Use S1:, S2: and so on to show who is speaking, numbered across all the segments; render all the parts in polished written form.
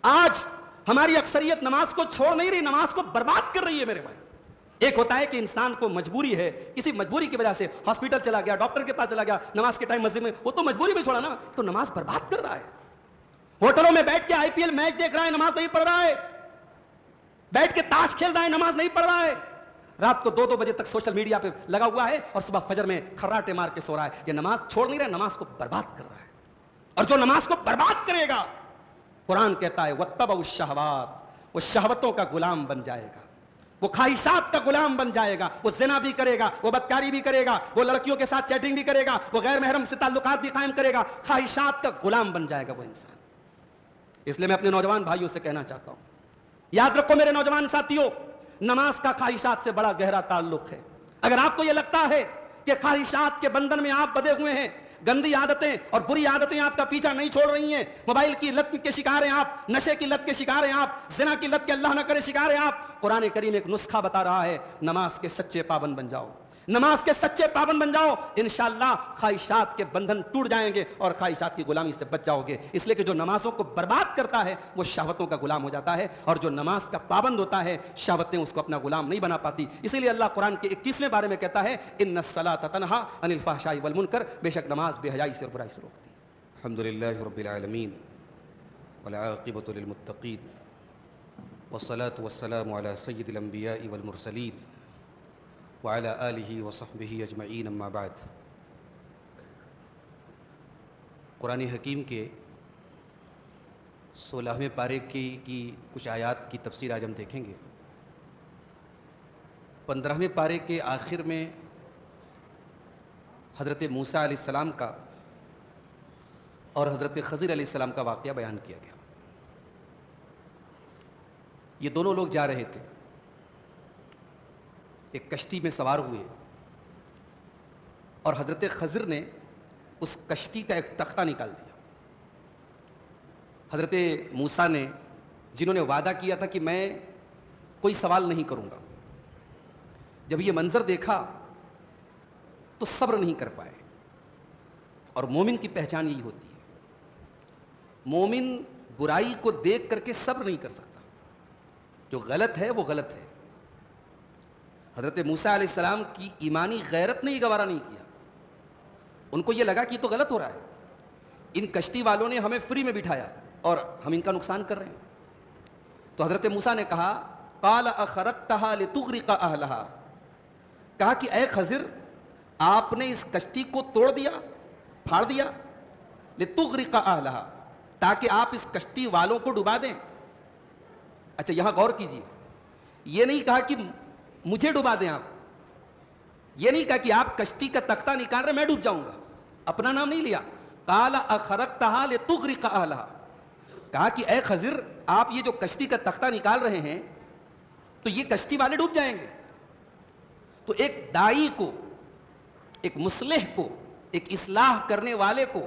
S1: آج ہماری اکثریت نماز کو چھوڑ نہیں رہی، نماز کو برباد کر رہی ہے میرے بھائی۔ ایک ہوتا ہے کہ انسان کو مجبوری ہے، کسی مجبوری کی وجہ سے ہاسپٹل چلا گیا، ڈاکٹر کے پاس چلا گیا، نماز کے ٹائم مسجد میں، وہ تو مجبوری میں چھوڑا نا، تو نماز برباد کر رہا ہے۔ ہوٹلوں میں بیٹھ کے آئی پی ایل میچ دیکھ رہا ہے، نماز نہیں پڑھ رہا ہے، بیٹھ کے تاش کھیل رہا ہے، نماز نہیں پڑھ رہا ہے، رات کو 2 بجے تک سوشل میڈیا پہ لگا ہوا ہے اور صبح فجر میں کھراٹے مار کے سو رہا ہے۔ یہ نماز چھوڑ نہیں رہا، نماز کو برباد کر رہا ہے۔ اور جو نماز کو برباد کرے گا، قرآن کہتا ہے وَاتَّبَعُوا الشَّهَوَاتِ، وہ شہوتوں کا غلام بن جائے گا، وہ خواہشات کا غلام بن جائے گا، وہ زنا بھی کرے گا، وہ بدکاری بھی کرے گا، وہ لڑکیوں کے ساتھ چیٹنگ بھی کرے گا، وہ غیر محرم سے تعلقات بھی قائم کرے گا، خواہشات کا غلام بن جائے گا وہ انسان۔ اس لیے میں اپنے نوجوان بھائیوں سے کہنا چاہتا ہوں، یاد رکھو میرے نوجوان ساتھیوں، نماز کا خواہشات سے بڑا گہرا تعلق ہے۔ اگر آپ کو یہ لگتا ہے کہ خواہشات کے بندھن میں آپ بندھے ہوئے ہیں، گندی عادتیں اور بری عادتیں آپ کا پیچھا نہیں چھوڑ رہی ہیں، موبائل کی لت کے شکار ہیں آپ، نشے کی لت کے شکار ہیں آپ، زنا کی لت کے اللہ نہ کرے شکار ہیں آپ، قرآن کریم ایک نسخہ بتا رہا ہے، نماز کے سچے پابند بن جاؤ، نماز کے سچے پابند بن جاؤ، انشاءاللہ خواہشات کے بندھن ٹوٹ جائیں گے اور خواہشات کی غلامی سے بچ جاؤ گے۔ اس لیے کہ جو نمازوں کو برباد کرتا ہے وہ شہوتوں کا غلام ہو جاتا ہے، اور جو نماز کا پابند ہوتا ہے شہوتیں اس کو اپنا غلام نہیں بنا پاتی۔ اسی لیے اللہ قرآن کے 21ویں بارے میں کہتا ہے ان الصلاۃ تنہی عن الفحشاء والمنکر، بے شک نماز بے حیائی سے اور برائی سے روکتی ہے۔
S2: الحمدللہ رب العالمین والعاقبۃ للمتقین والصلاة والسلام علی سید الانبیاء والمرسلین وعلی آلہ وصحبہ اجمعین، اما بعد۔ قرآن حکیم کے 16ویں پارے کی کچھ آیات کی تفسیر آج ہم دیکھیں گے۔ 15ویں پارے کے آخر میں حضرت موسیٰ علیہ السلام کا اور حضرت خضر علیہ السلام کا واقعہ بیان کیا گیا۔ یہ دونوں لوگ جا رہے تھے، ایک کشتی میں سوار ہوئے، اور حضرت خضر نے اس کشتی کا ایک تختہ نکال دیا۔ حضرت موسیٰ نے، جنہوں نے وعدہ کیا تھا کہ میں کوئی سوال نہیں کروں گا، جب یہ منظر دیکھا تو صبر نہیں کر پائے۔ اور مومن کی پہچان یہی ہوتی ہے، مومن برائی کو دیکھ کر کے صبر نہیں کر سکتا، جو غلط ہے وہ غلط ہے۔ حضرت موسیٰ علیہ السلام کی ایمانی غیرت نے یہ گوارا نہیں کیا، ان کو یہ لگا کہ یہ تو غلط ہو رہا ہے، ان کشتی والوں نے ہمیں فری میں بٹھایا اور ہم ان کا نقصان کر رہے ہیں۔ تو حضرت موسیٰ نے کہا قال اخرقتها لتغرق اهلها، کہا کہ اے خضر آپ نے اس کشتی کو توڑ دیا، پھاڑ دیا، لتغرق اهلها، تاکہ آپ اس کشتی والوں کو ڈبا دیں۔ اچھا یہاں غور کیجیے، یہ نہیں کہا کہ مجھے ڈبا دیں آپ، یہ نہیں کہا کہ آپ کشتی کا تختہ نکال رہے میں ڈوب جاؤں گا، اپنا نام نہیں لیا۔ قال اخرقتها لتغرق اهلها، کہا کہ اے خضر آپ یہ جو کشتی کا تختہ نکال رہے ہیں تو یہ کشتی والے ڈوب جائیں گے۔ تو ایک داعی کو، ایک مصلح کو، ایک اصلاح کرنے والے کو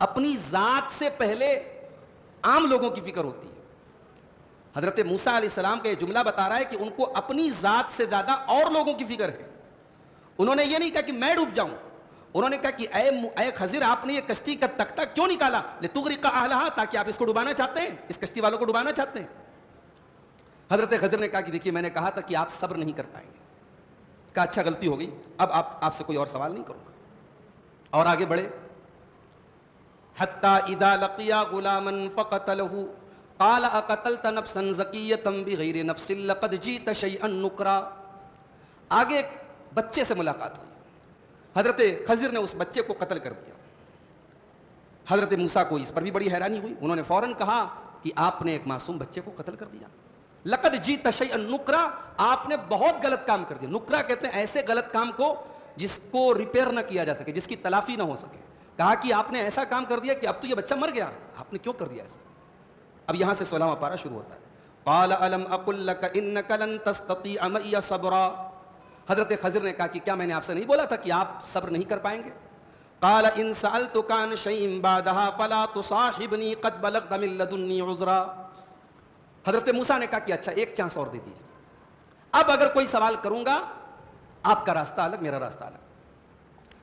S2: اپنی ذات سے پہلے عام لوگوں کی فکر ہوتی ہے۔ حضرت موسیٰ علیہ السلام کا یہ جملہ بتا رہا ہے کہ ان کو اپنی ذات سے زیادہ اور لوگوں کی فکر ہے۔ انہوں نے یہ نہیں کہا کہ میں ڈوب جاؤں، انہوں نے کہا کہ اے خضر آپ نے یہ کشتی کا تختہ کیوں نکالا؟ لتغرق اہلہا، تاکہ آپ اس کو ڈبانا چاہتے ہیں، اس کشتی والوں کو ڈبانا چاہتے ہیں۔ حضرت خضر نے کہا کہ دیکھیے میں نے کہا تھا کہ آپ صبر نہیں کر پائیں گے۔ کہا اچھا غلطی ہو گئی، اب آپ سے کوئی اور سوال نہیں کروں گا۔ اور آگے بڑھے، حتی اذا لقیا غلاما فقتلہ قال اقتلت نفسا زکیۃ بغیر نفس لقد جئت شیئا نکرا۔ آگے ایک بچے سے ملاقات ہوئی، حضرت خضر نے اس بچے کو قتل کر دیا۔ حضرت موسیٰ کو اس پر بھی بڑی حیرانی ہوئی، انہوں نے فوراً کہا کہ آپ نے ایک معصوم بچے کو قتل کر دیا۔ لقد جئت شیئا نکرا، آپ نے بہت غلط کام کر دیا۔ نکرا کہتے ہیں ایسے غلط کام کو جس کو ریپیئر نہ کیا جا سکے، جس کی تلافی نہ ہو سکے۔ کہا کہ آپ نے ایسا کام کر دیا کہ اب تو یہ بچہ مر گیا، آپ نے کیوں کر دیا ایسا؟ اب یہاں سے 16واں پارہ شروع ہوتا ہے۔ قال الم اقل لك انك لن تستطيع معي صبرا، حضرت خضر نے کہا کہ کیا میں نے آپ سے نہیں بولا تھا کہ آپ صبر نہیں کر پائیں گے؟ قال ان سألتك عن شيء بعدها فلا تصاحبني قد بلغت من لدني عذرا، حضرت موسیٰ نے کہا کہ اچھا ایک چانس اور دے دیجیے، اب اگر کوئی سوال کروں گا آپ کا راستہ الگ میرا راستہ الگ۔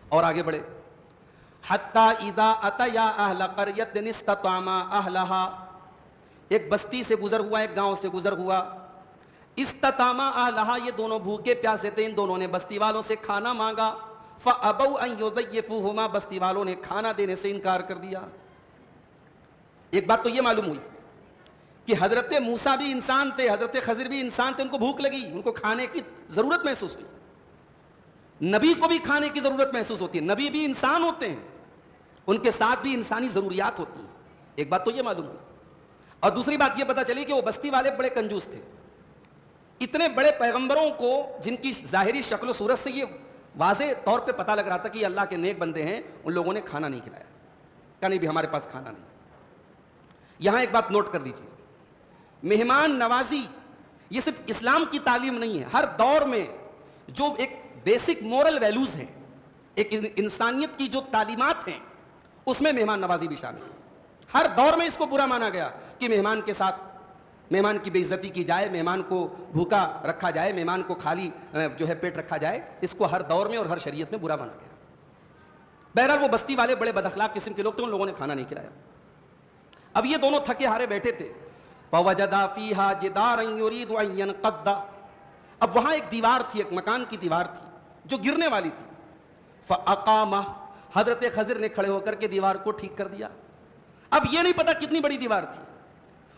S2: اور آگے بڑھے، حتی اذا اتیا اہل قریۃ استطعما اہلہا ایک بستی سے گزر ہوا, ایک گاؤں سے گزر ہوا. استطاما اہلہا, یہ دونوں بھوکے پیاسے تھے, ان دونوں نے بستی والوں سے کھانا مانگا. فابوا ان یضیفوہما, بستی والوں نے کھانا دینے سے انکار کر دیا. ایک بات تو یہ معلوم ہوئی کہ حضرت موسیٰ بھی انسان تھے, حضرت خضر بھی انسان تھے, ان کو بھوک لگی, ان کو کھانے کی ضرورت محسوس ہوئی. نبی کو بھی کھانے کی ضرورت محسوس ہوتی ہے, نبی بھی انسان ہوتے ہیں, ان کے ساتھ بھی انسانی ضروریات ہوتی ہیں. ایک بات تو یہ معلوم ہوئی. اور دوسری بات یہ پتہ چلی کہ وہ بستی والے بڑے کنجوس تھے. اتنے بڑے پیغمبروں کو, جن کی ظاہری شکل و صورت سے یہ واضح طور پہ پتہ لگ رہا تھا کہ یہ اللہ کے نیک بندے ہیں, ان لوگوں نے کھانا نہیں کھلایا. کہا نہیں بھی ہمارے پاس کھانا نہیں. یہاں ایک بات نوٹ کر لیجیے, مہمان نوازی یہ صرف اسلام کی تعلیم نہیں ہے. ہر دور میں جو ایک بیسک مورل ویلیوز ہیں, ایک انسانیت کی جو تعلیمات ہیں, اس میں مہمان نوازی بھی شامل ہے. ہر دور میں اس کو برا مانا گیا کہ مہمان کے ساتھ مہمان کی بے عزتی کی جائے, مہمان کو بھوکا رکھا جائے, مہمان کو خالی جو ہے پیٹ رکھا جائے. اس کو ہر دور میں اور ہر شریعت میں برا مانا گیا. بہرحال وہ بستی والے بڑے بد اخلاق قسم کے لوگ تھے, ان لوگوں نے کھانا نہیں کھلایا. اب یہ دونوں تھکے ہارے بیٹھے تھے. فوجدا فیہا جدارا یرید ان ینقض, اب وہاں ایک دیوار تھی, ایک مکان کی دیوار تھی جو گرنے والی تھی. فاقامہ, حضرت خضر نے کھڑے ہو کر کے دیوار کو ٹھیک کر دیا. اب یہ نہیں پتا کتنی بڑی دیوار تھی,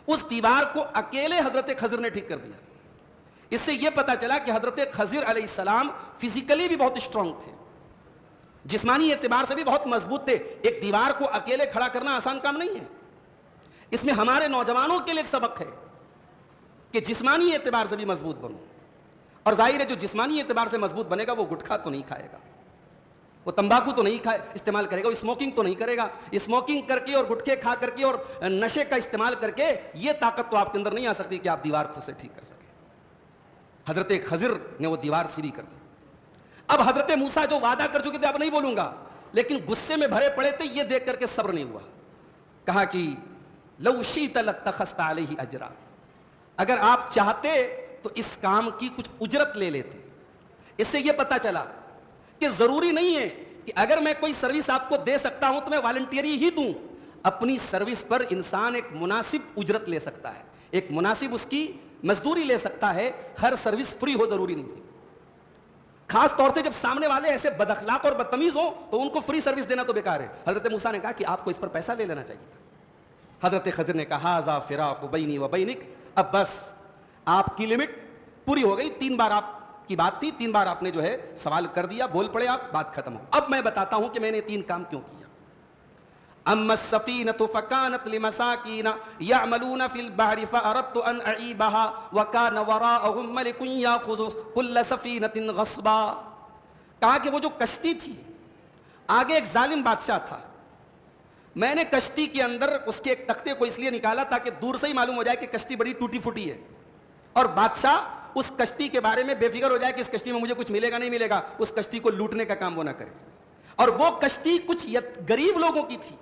S2: اس دیوار کو اکیلے حضرت خضر نے ٹھیک کر دیا. اس سے یہ پتا چلا کہ حضرت خضر علیہ السلام فزیکلی بھی بہت اسٹرانگ تھے, جسمانی اعتبار سے بھی بہت مضبوط تھے. ایک دیوار کو اکیلے کھڑا کرنا آسان کام نہیں ہے. اس میں ہمارے نوجوانوں کے لیے ایک سبق ہے کہ جسمانی اعتبار سے بھی مضبوط بنو. اور ظاہر ہے جو جسمانی اعتبار سے مضبوط بنے گا وہ گٹکھا تو نہیں کھائے گا, وہ تمباکو تو نہیں استعمال کرے گا, وہ اسموکنگ تو نہیں کرے گا. اسموکنگ کر کے اور گٹکے کھا کر کے اور نشے کا استعمال کر کے یہ طاقت تو آپ کے اندر نہیں آ سکتی کہ آپ دیوار خود سے ٹھیک کر سکیں. حضرت خضر نے وہ دیوار سیدھی کر دی. اب حضرت موسیٰ جو وعدہ کر چکے تھے, اب نہیں بولوں گا, لیکن غصے میں بھرے پڑے تھے, یہ دیکھ کر کے صبر نہیں ہوا. کہا کہ لو شئت لاتخذت علیہ اجرا, اگر آپ چاہتے تو اس کام کی کچھ اجرت لے لیتے. اس سے یہ پتا چلا کہ ضروری نہیں ہے کہ اگر میں کوئی سروس آپ کو دے سکتا ہوں تو میں والنٹیری ہی دوں. اپنی سروس پر انسان ایک مناسب اجرت لے سکتا ہے, ایک مناسب اس کی مزدوری لے سکتا ہے. ہر سروس فری ہو ضروری نہیں ہے. خاص طور سے جب سامنے والے ایسے بد اخلاق اور بدتمیز ہوں تو ان کو فری سروس دینا تو بیکار ہے. حضرت موسیٰ نے کہا کہ آپ کو اس پر پیسہ لے لینا چاہیے تھا. حضرت خضر نے کہا ھذا فراق بینی و بینک, اب بس آپ کی لمٹ پوری ہو گئی. 3 بار آپ کی بات تھی, 3 بار آپ نے جو ہے سوال کر دیا, بول پڑے آپ, بات ختم ہو. اب میں بتاتا ہوں کہ میں نے 3 کام کیوں کیا. اما السفینۃ فکانت لمساکین یعملون فی البحر فاردت ان اعیبها وکان وراءهم ملک یاخذ کل سفینۃ غصبا. کہا کہ وہ جو کشتی تھی, آگے ایک ظالم بادشاہ تھا. میں نے کشتی کے اندر اس کے ایک تختے کو اس لیے نکالا تاکہ دور سے ہی معلوم ہو جائے کہ کشتی بڑی ٹوٹی پھوٹی ہے, اور بادشاہ اس کشتی کے بارے میں بے فکر ہو جائے کہ اس کشتی میں مجھے کچھ ملے گا نہیں ملے گا. اس کشتی کو لوٹنے کا کام وہ نہ کرے. اور وہ کشتی کچھ غریب لوگوں کی تھی.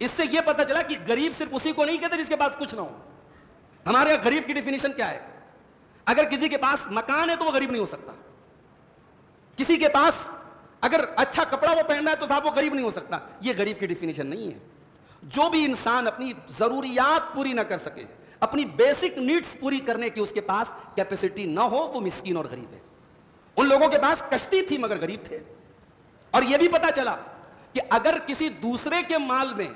S2: اس سے یہ پتا چلا کہ غریب صرف اسی کو نہیں کہتے جس کے پاس کچھ نہ ہو. ہمارے یہاں غریب کی ڈیفینیشن کیا ہے؟ اگر کسی کے پاس مکان ہے تو وہ غریب نہیں ہو سکتا. کسی کے پاس اگر اچھا کپڑا وہ پہننا ہے تو صاحب وہ غریب نہیں ہو سکتا. یہ غریب کی ڈیفینیشن نہیں ہے. جو بھی انسان اپنی ضروریات پوری نہ کر سکے, اپنی بیسک نیڈز پوری کرنے کی اس کے پاس کیپیسٹی نہ ہو, وہ مسکین اور غریب ہے. ان لوگوں کے پاس کشتی تھی مگر غریب تھے. اور یہ بھی پتا چلا کہ اگر کسی دوسرے کے مال میں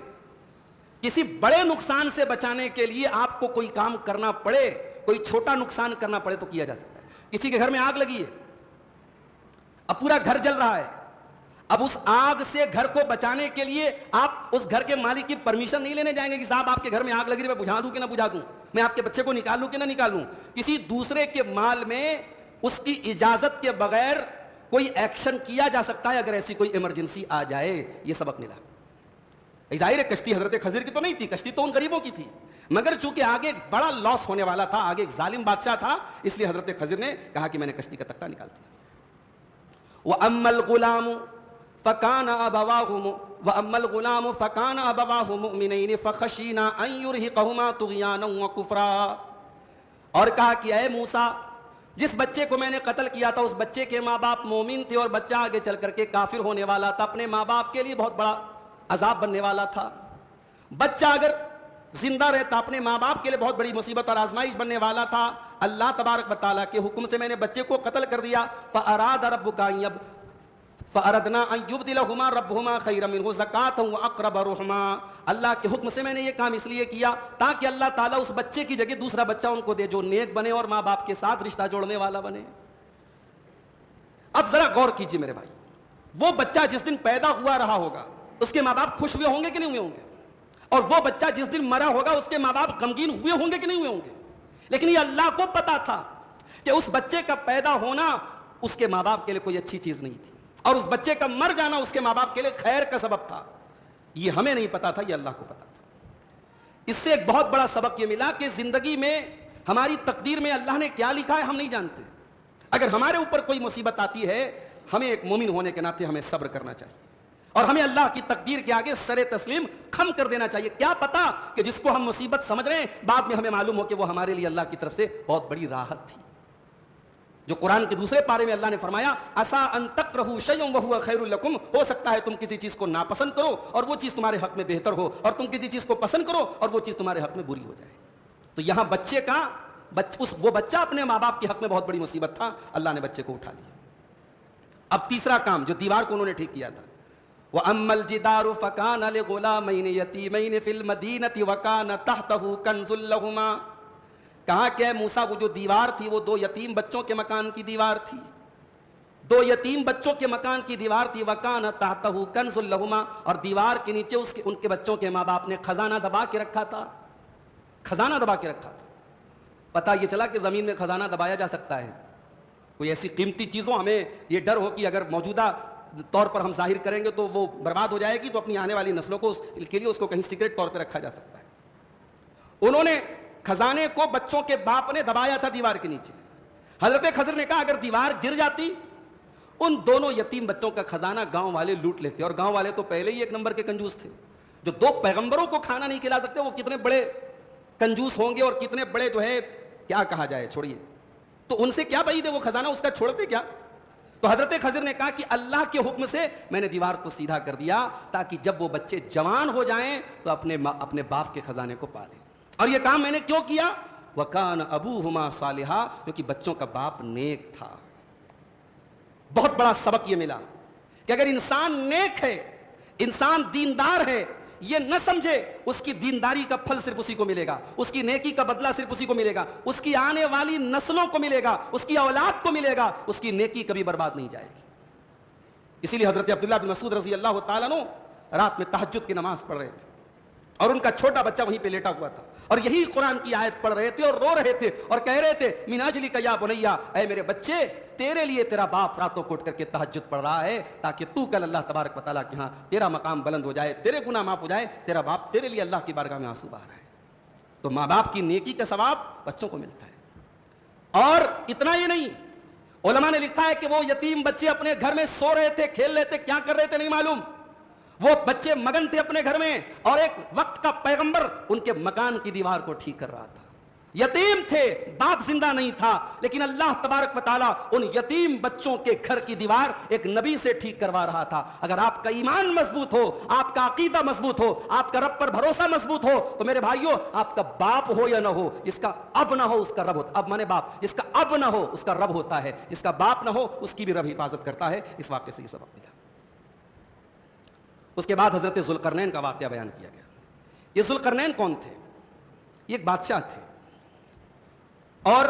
S2: کسی بڑے نقصان سے بچانے کے لیے آپ کو کوئی کام کرنا پڑے, کوئی چھوٹا نقصان کرنا پڑے تو کیا جا سکتا ہے. کسی کے گھر میں آگ لگی ہے, اب پورا گھر جل رہا ہے. اب اس آگ سے گھر کو بچانے کے لیے آپ اس گھر کے مالک کی پرمیشن نہیں لینے جائیں گے کہ صاحب آپ کے گھر میں آگ لگی ہے, میں بجھا دوں کہ نہ بجھا دوں, میں آپ کے بچے کو نکال لوں کہ نہ نکالوں. کسی دوسرے کے مال میں اس کی اجازت کے بغیر کوئی ایکشن کیا جا سکتا ہے اگر ایسی کوئی ایمرجنسی آ جائے. یہ سبق ملا. ظاہر ہے کشتی حضرت خضر کی تو نہیں تھی, کشتی تو ان غریبوں کی تھی, مگر چونکہ آگے ایک بڑا لاس ہونے والا تھا, آگے ایک ظالم بادشاہ تھا, اس لیے حضرت خضر نے کہا کہ میں نے کشتی کا تختہ نکال دیا. وَأَمَّا الْغُلَامُ فَكَانَ أَبَوَاهُ مُؤْمِنَيْنِ فَخَشِينَا أَن يُرْهِقَهُمَا طُغْيَانًا وَكُفْرًا. اور کہا کہ اے موسیٰ, جس بچے کو میں نے قتل کیا تھا اس بچے کے ماں باپ مومن تھے اور بچہ آگے چل کر کے کافر ہونے والا تھا, اپنے ماں باپ کے لیے بہت بڑا عذاب بننے والا تھا. بچہ اگر زندہ رہتا اپنے ماں باپ کے لیے بہت بڑی مصیبت اور آزمائش بننے والا تھا. اللہ تبارک و تعالیٰ کے حکم سے میں نے بچے کو قتل کر دیا. فَأَرَادَ رَبُّكَ فَأَرَدْنَا أَن يُبْدِلَهُمَا رَبُّهُمَا خَيْرًا مِنْهُ زَكَاةً وَأَقْرَبَ رُحْمًا. اللہ کے حکم سے میں نے یہ کام اس لیے کیا تاکہ اللہ تعالیٰ اس بچے کی جگہ دوسرا بچہ ان کو دے جو نیک بنے اور ماں باپ کے ساتھ رشتہ جوڑنے والا بنے. اب ذرا غور کیجیے میرے بھائی, وہ بچہ جس دن پیدا ہوا رہا ہوگا اس کے ماں باپ خوش ہوئے ہوں گے کہ نہیں ہوئے ہوں گے, اور وہ بچہ جس دن مرا ہوگا اس کے ماں باپ غمگین ہوئے ہوں گے کہ نہیں ہوئے ہوں گے. لیکن یہ اللہ کو پتا تھا کہ اس بچے کا پیدا ہونا اس کے ماں باپ کے لیے کوئی اچھی چیز نہیں تھی, اور اس بچے کا مر جانا اس کے ماں باپ کے لیے خیر کا سبب تھا. یہ ہمیں نہیں پتا تھا, یہ اللہ کو پتا تھا. اس سے ایک بہت بڑا سبق یہ ملا کہ زندگی میں ہماری تقدیر میں اللہ نے کیا لکھا ہے ہم نہیں جانتے. اگر ہمارے اوپر کوئی مصیبت آتی ہے ہمیں ایک مومن ہونے کے ناطے ہمیں صبر کرنا چاہیے, اور ہمیں اللہ کی تقدیر کے آگے سر تسلیم خم کر دینا چاہیے. کیا پتا کہ جس کو ہم مصیبت سمجھ رہے ہیں بعد میں ہمیں معلوم ہو کہ وہ ہمارے لیے اللہ کی طرف سے بہت بڑی راحت تھی. جو قرآن کے دوسرے پارے میں اللہ نے فرمایا عسیٰ ان تکرہوا شیئا وہو خیر لکم, ہو سکتا ہے تم کسی چیز کو ناپسند کرو اور وہ چیز تمہارے حق میں بہتر ہو, اور تم کسی چیز کو پسند کرو اور وہ چیز تمہارے حق میں بری ہو جائے. تو یہاں بچے کا وہ بچہ اپنے ماں باپ کے حق میں بہت بڑی مصیبت تھا, اللہ نے بچے کو اٹھا لیا. اب تیسرا کام جو دیوار کو انہوں نے ٹھیک کیا تھا, وَأَمَّا الْجِدَارُ فَكَانَ لِغُلَامَيْنِ يَتِيمَيْنِ فِي الْمَدِينَةِ وَكَانَ تَحْتَهُ كَنْزٌ لَهُمَا. کہا کہ موسیٰ وہ جو دیوار تھی وہ 2 یتیم بچوں کے مکان کی دیوار تھی, 2 یتیم بچوں کے مکان کی دیوار تھی. وَكَانَ تَحْتَهُ كَنْزٌ لَهُمَا, اور دیوار کے نیچے ان کے بچوں کے ماں باپ نے خزانہ دبا کے رکھا تھا, خزانہ دبا کے رکھا تھا. پتہ یہ چلا کہ زمین میں خزانہ دبایا جا سکتا ہے. کوئی ایسی قیمتی چیزوں ہمیں یہ ڈر ہو کہ اگر موجودہ طور پر ہم ظاہر کریں گے تو وہ برباد ہو جائے گی, تو اپنی آنے والی نسلوں کو کے لیے اس کو کہیں سیکرٹ طور پہ رکھا جا سکتا ہے. انہوں نے خزانے کو بچوں کے باپ نے دبایا تھا دیوار کے نیچے. حضرت خضر نے کہا اگر دیوار گر جاتی ان دونوں یتیم بچوں کا خزانہ گاؤں والے لوٹ لیتے, اور گاؤں والے تو پہلے ہی 1 نمبر کے کنجوس تھے. جو 2 پیغمبروں کو کھانا نہیں کھلا سکتے وہ کتنے بڑے کنجوس ہوں گے, اور کتنے بڑے جو ہے کیا کہا جائے, چھوڑیے. تو ان سے کیا بعید ہے, وہ خزانہ اس کا چھوڑتے کیا. تو حضرت خضر نے کہا کہ اللہ کے حکم سے میں نے دیوار کو سیدھا کر دیا تاکہ جب وہ بچے جوان ہو جائیں تو اپنے باپ کے خزانے کو پالیں. اور یہ کام میں نے کیوں کیا, وَكَانَ أَبُوهُمَا صَالِحًا, کیونکہ بچوں کا باپ نیک تھا. بہت بڑا سبق یہ ملا کہ اگر انسان نیک ہے, انسان دیندار ہے, یہ نہ سمجھے اس کی دینداری کا پھل صرف اسی کو ملے گا, اس کی نیکی کا بدلہ صرف اسی کو ملے گا, اس کی آنے والی نسلوں کو ملے گا, اس کی اولاد کو ملے گا, اس کی نیکی کبھی برباد نہیں جائے گی. اسی لیے حضرت عبداللہ بن مسعود رضی اللہ تعالیٰ عنہ رات میں تہجد کی نماز پڑھ رہے تھے, اور ان کا چھوٹا بچہ وہیں پہ لیٹا ہوا تھا, اور یہی قرآن کی آیت پڑھ رہے تھے اور رو رہے تھے اور کہہ رہے تھے من اجلک یا بنیا, اے میرے بچے تیرے لیے تیرا باپ راتوں کو اٹھ کر کے تہجد پڑھ رہا ہے تاکہ تو کل اللہ تبارک و تعالیٰ کے ہاں تیرا مقام بلند ہو جائے, تیرے گناہ معاف ہو جائے, تیرا باپ تیرے لیے اللہ کی بارگاہ میں آنسو بہا رہا ہے. تو ماں باپ کی نیکی کا ثواب بچوں کو ملتا ہے. اور اتنا ہی نہیں, علماء نے لکھا ہے کہ وہ یتیم بچے اپنے گھر میں سو رہے تھے, کھیل رہے تھے, کیا کر رہے تھے نہیں معلوم, وہ بچے مگن تھے اپنے گھر میں, اور ایک وقت کا پیغمبر ان کے مکان کی دیوار کو ٹھیک کر رہا تھا. یتیم تھے, باپ زندہ نہیں تھا, لیکن اللہ تبارک و تعالیٰ ان یتیم بچوں کے گھر کی دیوار ایک نبی سے ٹھیک کروا رہا تھا. اگر آپ کا ایمان مضبوط ہو, آپ کا عقیدہ مضبوط ہو, آپ کا رب پر بھروسہ مضبوط ہو, تو میرے بھائیوں آپ کا باپ ہو یا نہ ہو, جس کا اب نہ ہو اس کا رب ہوتا, اب مانے باپ, جس کا اب نہ ہو اس کا رب ہوتا ہے, جس کا باپ نہ ہو اس کی بھی رب حفاظت کرتا ہے. اس واقعے سے یہ سبق ملا. اس کے بعد حضرت ذوالقرنین کا واقعہ بیان کیا گیا. یہ ذوالقرنین کون تھے؟ یہ ایک بادشاہ تھے, اور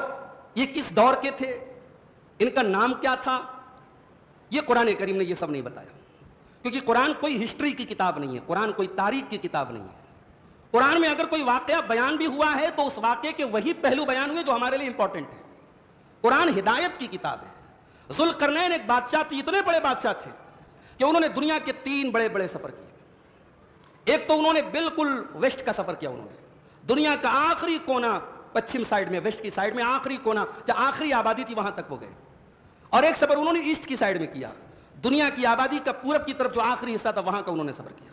S2: یہ کس دور کے تھے, ان کا نام کیا تھا, یہ قرآن کریم نے یہ سب نہیں بتایا, کیونکہ قرآن کوئی ہسٹری کی کتاب نہیں ہے, قرآن کوئی تاریخ کی کتاب نہیں ہے. قرآن میں اگر کوئی واقعہ بیان بھی ہوا ہے تو اس واقعے کے وہی پہلو بیان ہوئے جو ہمارے لیے امپورٹنٹ ہے. قرآن ہدایت کی کتاب ہے. ذوالقرنین ایک بادشاہ تھے, اتنے بڑے بادشاہ تھے کہ انہوں نے دنیا کے 3 بڑے بڑے سفر کیے. ایک تو انہوں نے بالکل ویسٹ کا سفر کیا, انہوں نے دنیا کا آخری کونا, پچھم سائڈ میں, ویسٹ کی سائڈ میں آخری کونا جہاں آخری آبادی تھی وہاں تک وہ گئے. اور ایک سفر انہوں نے ایسٹ کی سائڈ میں کیا, دنیا کی آبادی کا پورب کی طرف جو آخری حصہ تھا وہاں کا انہوں نے سفر کیا.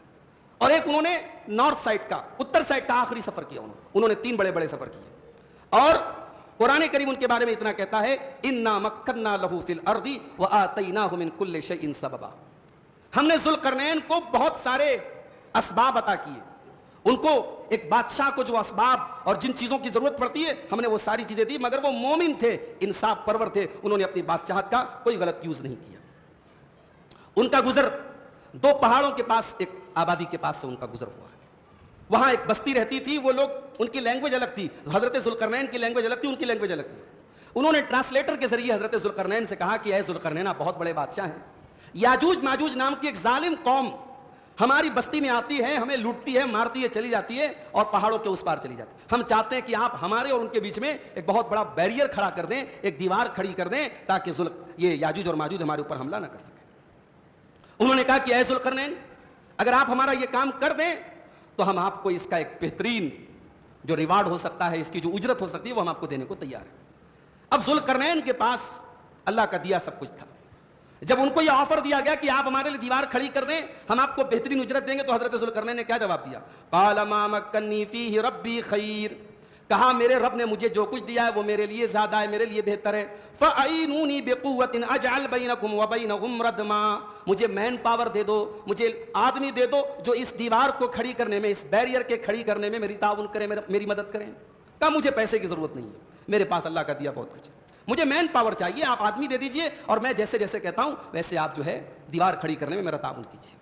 S2: اور ایک انہوں نے نارتھ سائڈ کا, اتر سائڈ کا آخری سفر کیا. انہوں نے 3 بڑے بڑے سفر کیے. اور قرآن کریم ان کے بارے میں اتنا کہتا ہے انا مکننا لہ فی الارض وآتیناہ من کل شیء سببا, ہم نے ذوالقرنین کو بہت سارے اسباب عطا کیے, ان کو
S1: ایک بادشاہ کو جو اسباب اور جن چیزوں کی ضرورت پڑتی ہے ہم نے وہ ساری چیزیں دی، مگر وہ مومن تھے، انصاف پرور تھے، انہوں نے اپنی بادشاہت کا کوئی غلط یوز نہیں کیا۔ ان کا گزر دو پہاڑوں کے پاس ایک آبادی کے پاس سے ان کا گزر ہوا ہے، وہاں ایک بستی رہتی تھی، وہ لوگ ان کی لینگویج الگ تھی، حضرت ذوالقرنین کی لینگویج الگ تھی، ان کی لینگویج الگ تھی۔ انہوں نے ٹرانسلیٹر کے ذریعے حضرت ذوالقرنین سے کہا کہ اے ذوالقرنین آپ بہت بڑے بادشاہ ہیں، یاجوج ماجوج نام کی ایک ظالم قوم ہماری بستی میں آتی ہے، ہمیں لوٹتی ہے، مارتی ہے، چلی جاتی ہے اور پہاڑوں کے اس پار چلی جاتی ہے۔ ہم چاہتے ہیں کہ آپ ہمارے اور ان کے بیچ میں ایک بہت بڑا بیریئر کھڑا کر دیں، ایک دیوار کھڑی کر دیں تاکہ یہ یاجوج اور ماجوج ہمارے اوپر حملہ نہ کر سکیں۔ انہوں نے کہا کہ اے ذوالقرنین اگر آپ ہمارا یہ کام کر دیں تو ہم آپ کو اس کا ایک بہترین جو ریوارڈ ہو سکتا ہے، اس کی جو اجرت ہو سکتی ہے وہ ہم آپ کو دینے کو تیار ہیں۔ اب ذوالقرنین کے پاس اللہ کا دیا سب کچھ تھا، جب ان کو یہ آفر دیا گیا کہ آپ ہمارے لیے دیوار کھڑی کر دیں، ہم آپ کو بہترین اجرت دیں گے، تو حضرت ذوالقرنین نے کیا جواب دیا؟ قال ما مکنی فیہ ربی خیر، کہا میرے رب نے مجھے جو کچھ دیا ہے وہ میرے لیے زیادہ ہے، میرے لیے بہتر ہے۔ فَأَعِينُونِي بِقُوَّةٍ أَجْعَلْ بَيْنَكُمْ وَبَيْنَهُمْ رَدْمًا، مجھے مین پاور دے دو، مجھے آدمی دے دو جو اس دیوار کو کھڑی کرنے میں، اس بیریئر کے کھڑی کرنے میں میری تعاون کریں، میری مدد کریں۔ کہا مجھے پیسے کی ضرورت نہیں ہے، میرے پاس اللہ کا دیا بہت کچھ ہے، مجھے مین پاور چاہیے، آپ آدمی دے دیجئے اور میں جیسے جیسے کہتا ہوں ویسے آپ جو ہے دیوار کھڑی کرنے میں میرا تعاون کیجیے۔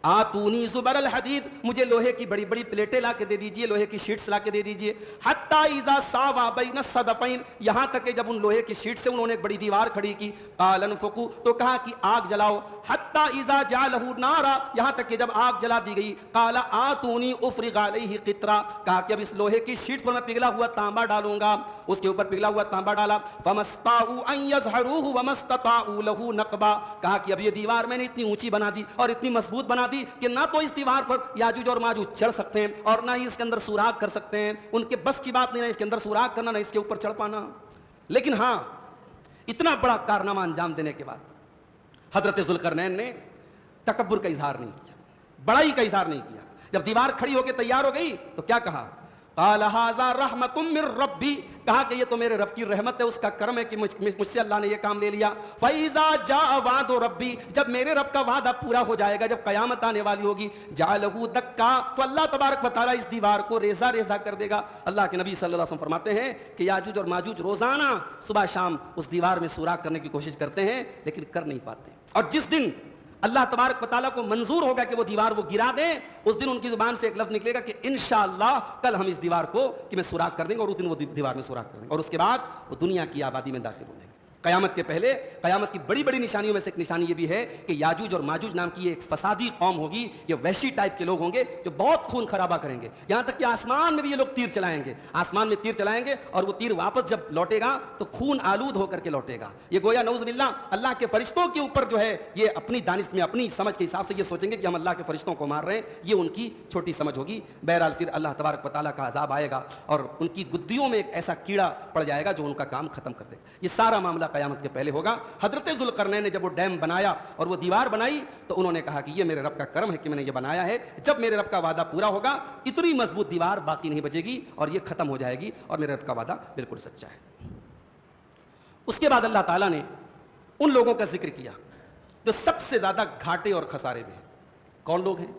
S1: آتونی زبر الحدید، مجھے لوہے کی بڑی بڑی پلیٹیں لا کے دے دیجئے، لوہے کی شیٹس لا کے دے دیجئے۔ حتی اذا ساوا بین الصدفین، یہاں تک کہ جب ان لوہے کی شیٹ سے انہوں نے ایک بڑی دیوار کھڑی کی، قال انفقوا، تو کہا کہ آگ جلاؤ۔ حتی اذا جعلہ نارا، یہاں تک کہ جب آگ جلا دی گئی، قال آتونی افرغ علیہ قطرا، کہا کہ اب اس لوہے کی شیٹ پر میں پگھلا ہوا تانبا ڈالوں گا، اس کے اوپر پگھلا ہوا تانبا ڈالا۔ فمستطاعوا ان یظہروہ وما استطاعوا لہ نقبا، کہا کہ اب یہ دیوار میں نے اتنی اونچی بنا دی اور اتنی مضبوط بنا دی کہ نہ تو اس دیوار پر یاجوج اور ماجوج چڑھ سکتے ہیں اور نہ ہی اس کے اندر سوراخ کر سکتے ہیں، ان کے بس کی بات نہیں، نہ اس کے اندر سوراخ کرنا، نہ اس کے اوپر چڑھ پانا۔ لیکن ہاں، اتنا بڑا کارنامہ انجام دینے کے بعد حضرت ذوالقرنین نے تکبر کا اظہار نہیں کیا، بڑائی کا اظہار نہیں کیا۔ جب دیوار کھڑی ہو کے تیار ہو گئی تو کیا کہا؟ قال ھذا رحمۃ من ربی، کہا کہ یہ تو میرے رب کی رحمت ہے، اس کا کرم ہے کہ مجھ سے اللہ نے یہ کام لے لیا۔ فَإِذَا جَاءَ وَعْدُ رَبِّی، جب میرے رب کا وعدہ پورا ہو جائے گا، جب قیامت آنے والی ہوگی، جَعَلَهُ دَکَّا، تو اللہ تبارک و تعالیٰ اس دیوار کو ریزہ ریزہ کر دے گا۔ اللہ کے نبی صلی اللہ علیہ وسلم فرماتے ہیں کہ یاجوج اور ماجوج روزانہ صبح شام اس دیوار میں سوراخ کرنے کی کوشش کرتے ہیں لیکن کر نہیں پاتے، اور جس دن اللہ تبارک و تعالیٰ کو منظور ہوگا کہ وہ دیوار وہ گرا دیں، اس دن ان کی زبان سے ایک لفظ نکلے گا کہ انشاءاللہ کل ہم اس دیوار کو کہ میں سوراخ کر دیں گے، اور اس دن وہ دیوار میں سوراخ کر دیں گے، اور اس کے بعد وہ دنیا کی آبادی میں داخل ہو جائیں گے۔ قیامت کے پہلے قیامت کی بڑی بڑی نشانیوں میں سے ایک نشانی یہ بھی ہے کہ یاجوج اور ماجوج نام کی یہ ایک فسادی قوم ہوگی، یہ وحشی ٹائپ کے لوگ ہوں گے جو بہت خون خرابہ کریں گے، یہاں تک کہ آسمان میں بھی یہ لوگ تیر چلائیں گے، آسمان میں تیر چلائیں گے اور وہ تیر واپس جب لوٹے گا تو خون آلود ہو کر کے لوٹے گا۔ یہ گویا نعوذ باللہ اللہ کے فرشتوں کے اوپر جو ہے یہ اپنی دانش میں اپنی سمجھ کے حساب سے یہ سوچیں گے کہ ہم اللہ کے فرشتوں کو مار رہے ہیں، یہ ان کی چھوٹی سمجھ ہوگی۔ بہرحال پھر اللہ تبارک و تعالیٰ کا عذاب آئے گا اور ان کی گدیوں میں ایک ایسا کیڑا پڑ جائے گا جو ان کا کام ختم کر دے گا۔ یہ سارا معاملہ قیامت کے پہلے ہوگا۔ حضرت ذوالقرنین نے جب وہ ڈیم بنایا اور وہ دیوار بنائی تو انہوں نے کہا کہ یہ میرے رب کا کرم ہے کہ میں نے یہ بنایا ہے، جب میرے رب کا وعدہ پورا ہوگا اتنی مضبوط دیوار باقی نہیں بچے گی اور یہ ختم ہو جائے گی، اور میرے رب کا وعدہ بالکل سچا ہے۔ اس کے بعد اللہ تعالیٰ نے ان لوگوں کا ذکر کیا جو سب سے زیادہ گھاٹے اور خسارے میں ہیں۔ کون لوگ ہیں؟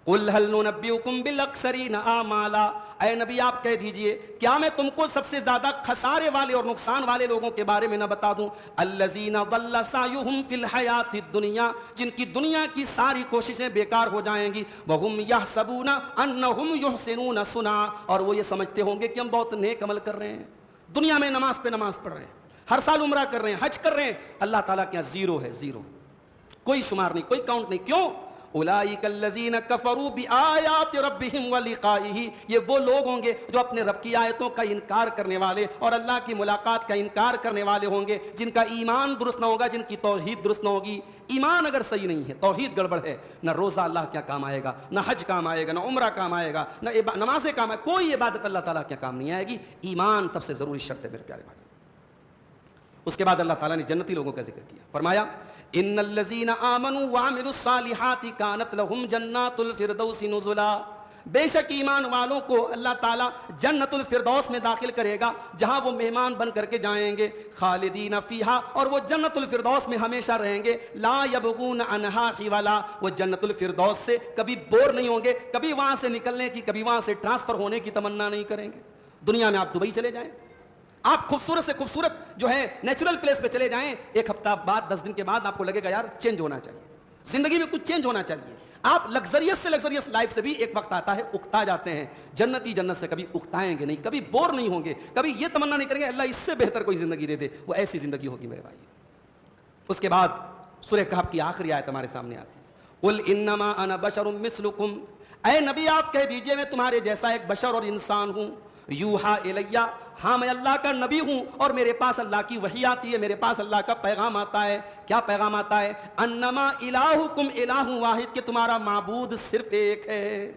S1: قُلْ هَلْ نُنَبِّئُكُمْ بِالْأَخْسَرِينَ أَعْمَالًا، اے نبی آپ کہہ دیجئے کیا میں تم کو سب سے زیادہ خسارے والے اور نقصان والے لوگوں کے بارے میں نہ بتا دوں؟ الَّذِينَ ضَلَّ سَعْيُهُمْ فِي الْحَيَاةِ الدُّنْيَا، جن کی دنیا کی ساری کوششیں بیکار ہو جائیں گی۔ وَهُمْ يَحْسَبُونَ أَنَّهُمْ يُحْسِنُونَ صُنْعًا، اور وہ یہ سمجھتے ہوں گے کہ ہم بہت نیک عمل کر رہے ہیں، دنیا میں نماز پہ نماز پڑھ رہے ہیں، ہر سال عمرہ کر رہے ہیں، حج کر رہے ہیں، اللہ تعالیٰ کے یہاں زیرو ہے، زیرو، کوئی شمار نہیں، کوئی کاؤنٹ نہیں۔ کیوں؟ اولئک الذین کفروا بآیات ربہم ولقائہ، یہ وہ لوگ ہوں گے جو اپنے رب کی آیتوں کا انکار کرنے والے اور اللہ کی ملاقات کا انکار کرنے والے ہوں گے، جن کا ایمان درست نہ ہوگا، جن کی توحید درست نہ ہوگی۔ ایمان اگر صحیح نہیں ہے، توحید گڑبڑ ہے، نہ روزہ اللہ کیا کام آئے گا، نہ حج کام آئے گا، نہ عمرہ کام آئے گا، نہ نمازیں کام آئے گا، کوئی عبادت اللہ تعالیٰ کیا کام نہیں آئے گی۔ ایمان سب سے ضروری شرط ہے میرے پیارے بھائی۔ اس کے بعد اللہ تعالیٰ نے جنتی لوگوں کا ذکر کیا، فرمایا ان الذین آمنوا وعملوا الصالحات کانت لهم جنات الفردوس نزلا، بے شک ایمان والوں کو اللہ تعالیٰ جنت الفردوس میں داخل کرے گا جہاں وہ مہمان بن کر کے جائیں گے، خالدین فیہا، اور وہ جنت الفردوس میں ہمیشہ رہیں گے، لا یبغون عنہا حولا، وہ جنت الفردوس سے کبھی بور نہیں ہوں گے، کبھی وہاں سے نکلنے کی، کبھی وہاں سے ٹرانسفر ہونے کی تمنا نہیں کریں گے۔ دنیا میں آپ دبئی چلے جائیں، آپ خوبصورت سے خوبصورت جو ہے نیچرل پلیس پہ چلے جائیں، ایک ہفتہ بعد 10 دن کے بعد آپ کو لگے گا یار چینج ہونا چاہیے، زندگی میں کچھ چینج ہونا چاہیے۔ آپ لگزریس سے لگزریس لائف سے بھی ایک وقت آتا ہے اکتا جاتے ہیں، جنتی جنت سے کبھی اکتائیں گے نہیں، کبھی بور نہیں ہوں گے، کبھی یہ تمنا نہیں کریں گے اللہ اس سے بہتر کوئی زندگی دے دے، وہ ایسی زندگی ہوگی میرے بھائی۔ اس کے بعد سورہ کہف کی آخری آیت ہمارے سامنے آتی ہے، قل انما انا بشر مثلکم، اے نبی آپ کہہ دیجئے میں تمہارے جیسا ایک بشر اور انسان ہوں، یوحا الیہ، ہاں میں اللہ کا نبی ہوں اور میرے پاس اللہ کی وحی آتی ہے، میرے پاس اللہ کا پیغام آتا ہے۔ کیا پیغام آتا ہے؟ انما الہکم الہ واحد، کہ تمہارا معبود صرف ایک ہے۔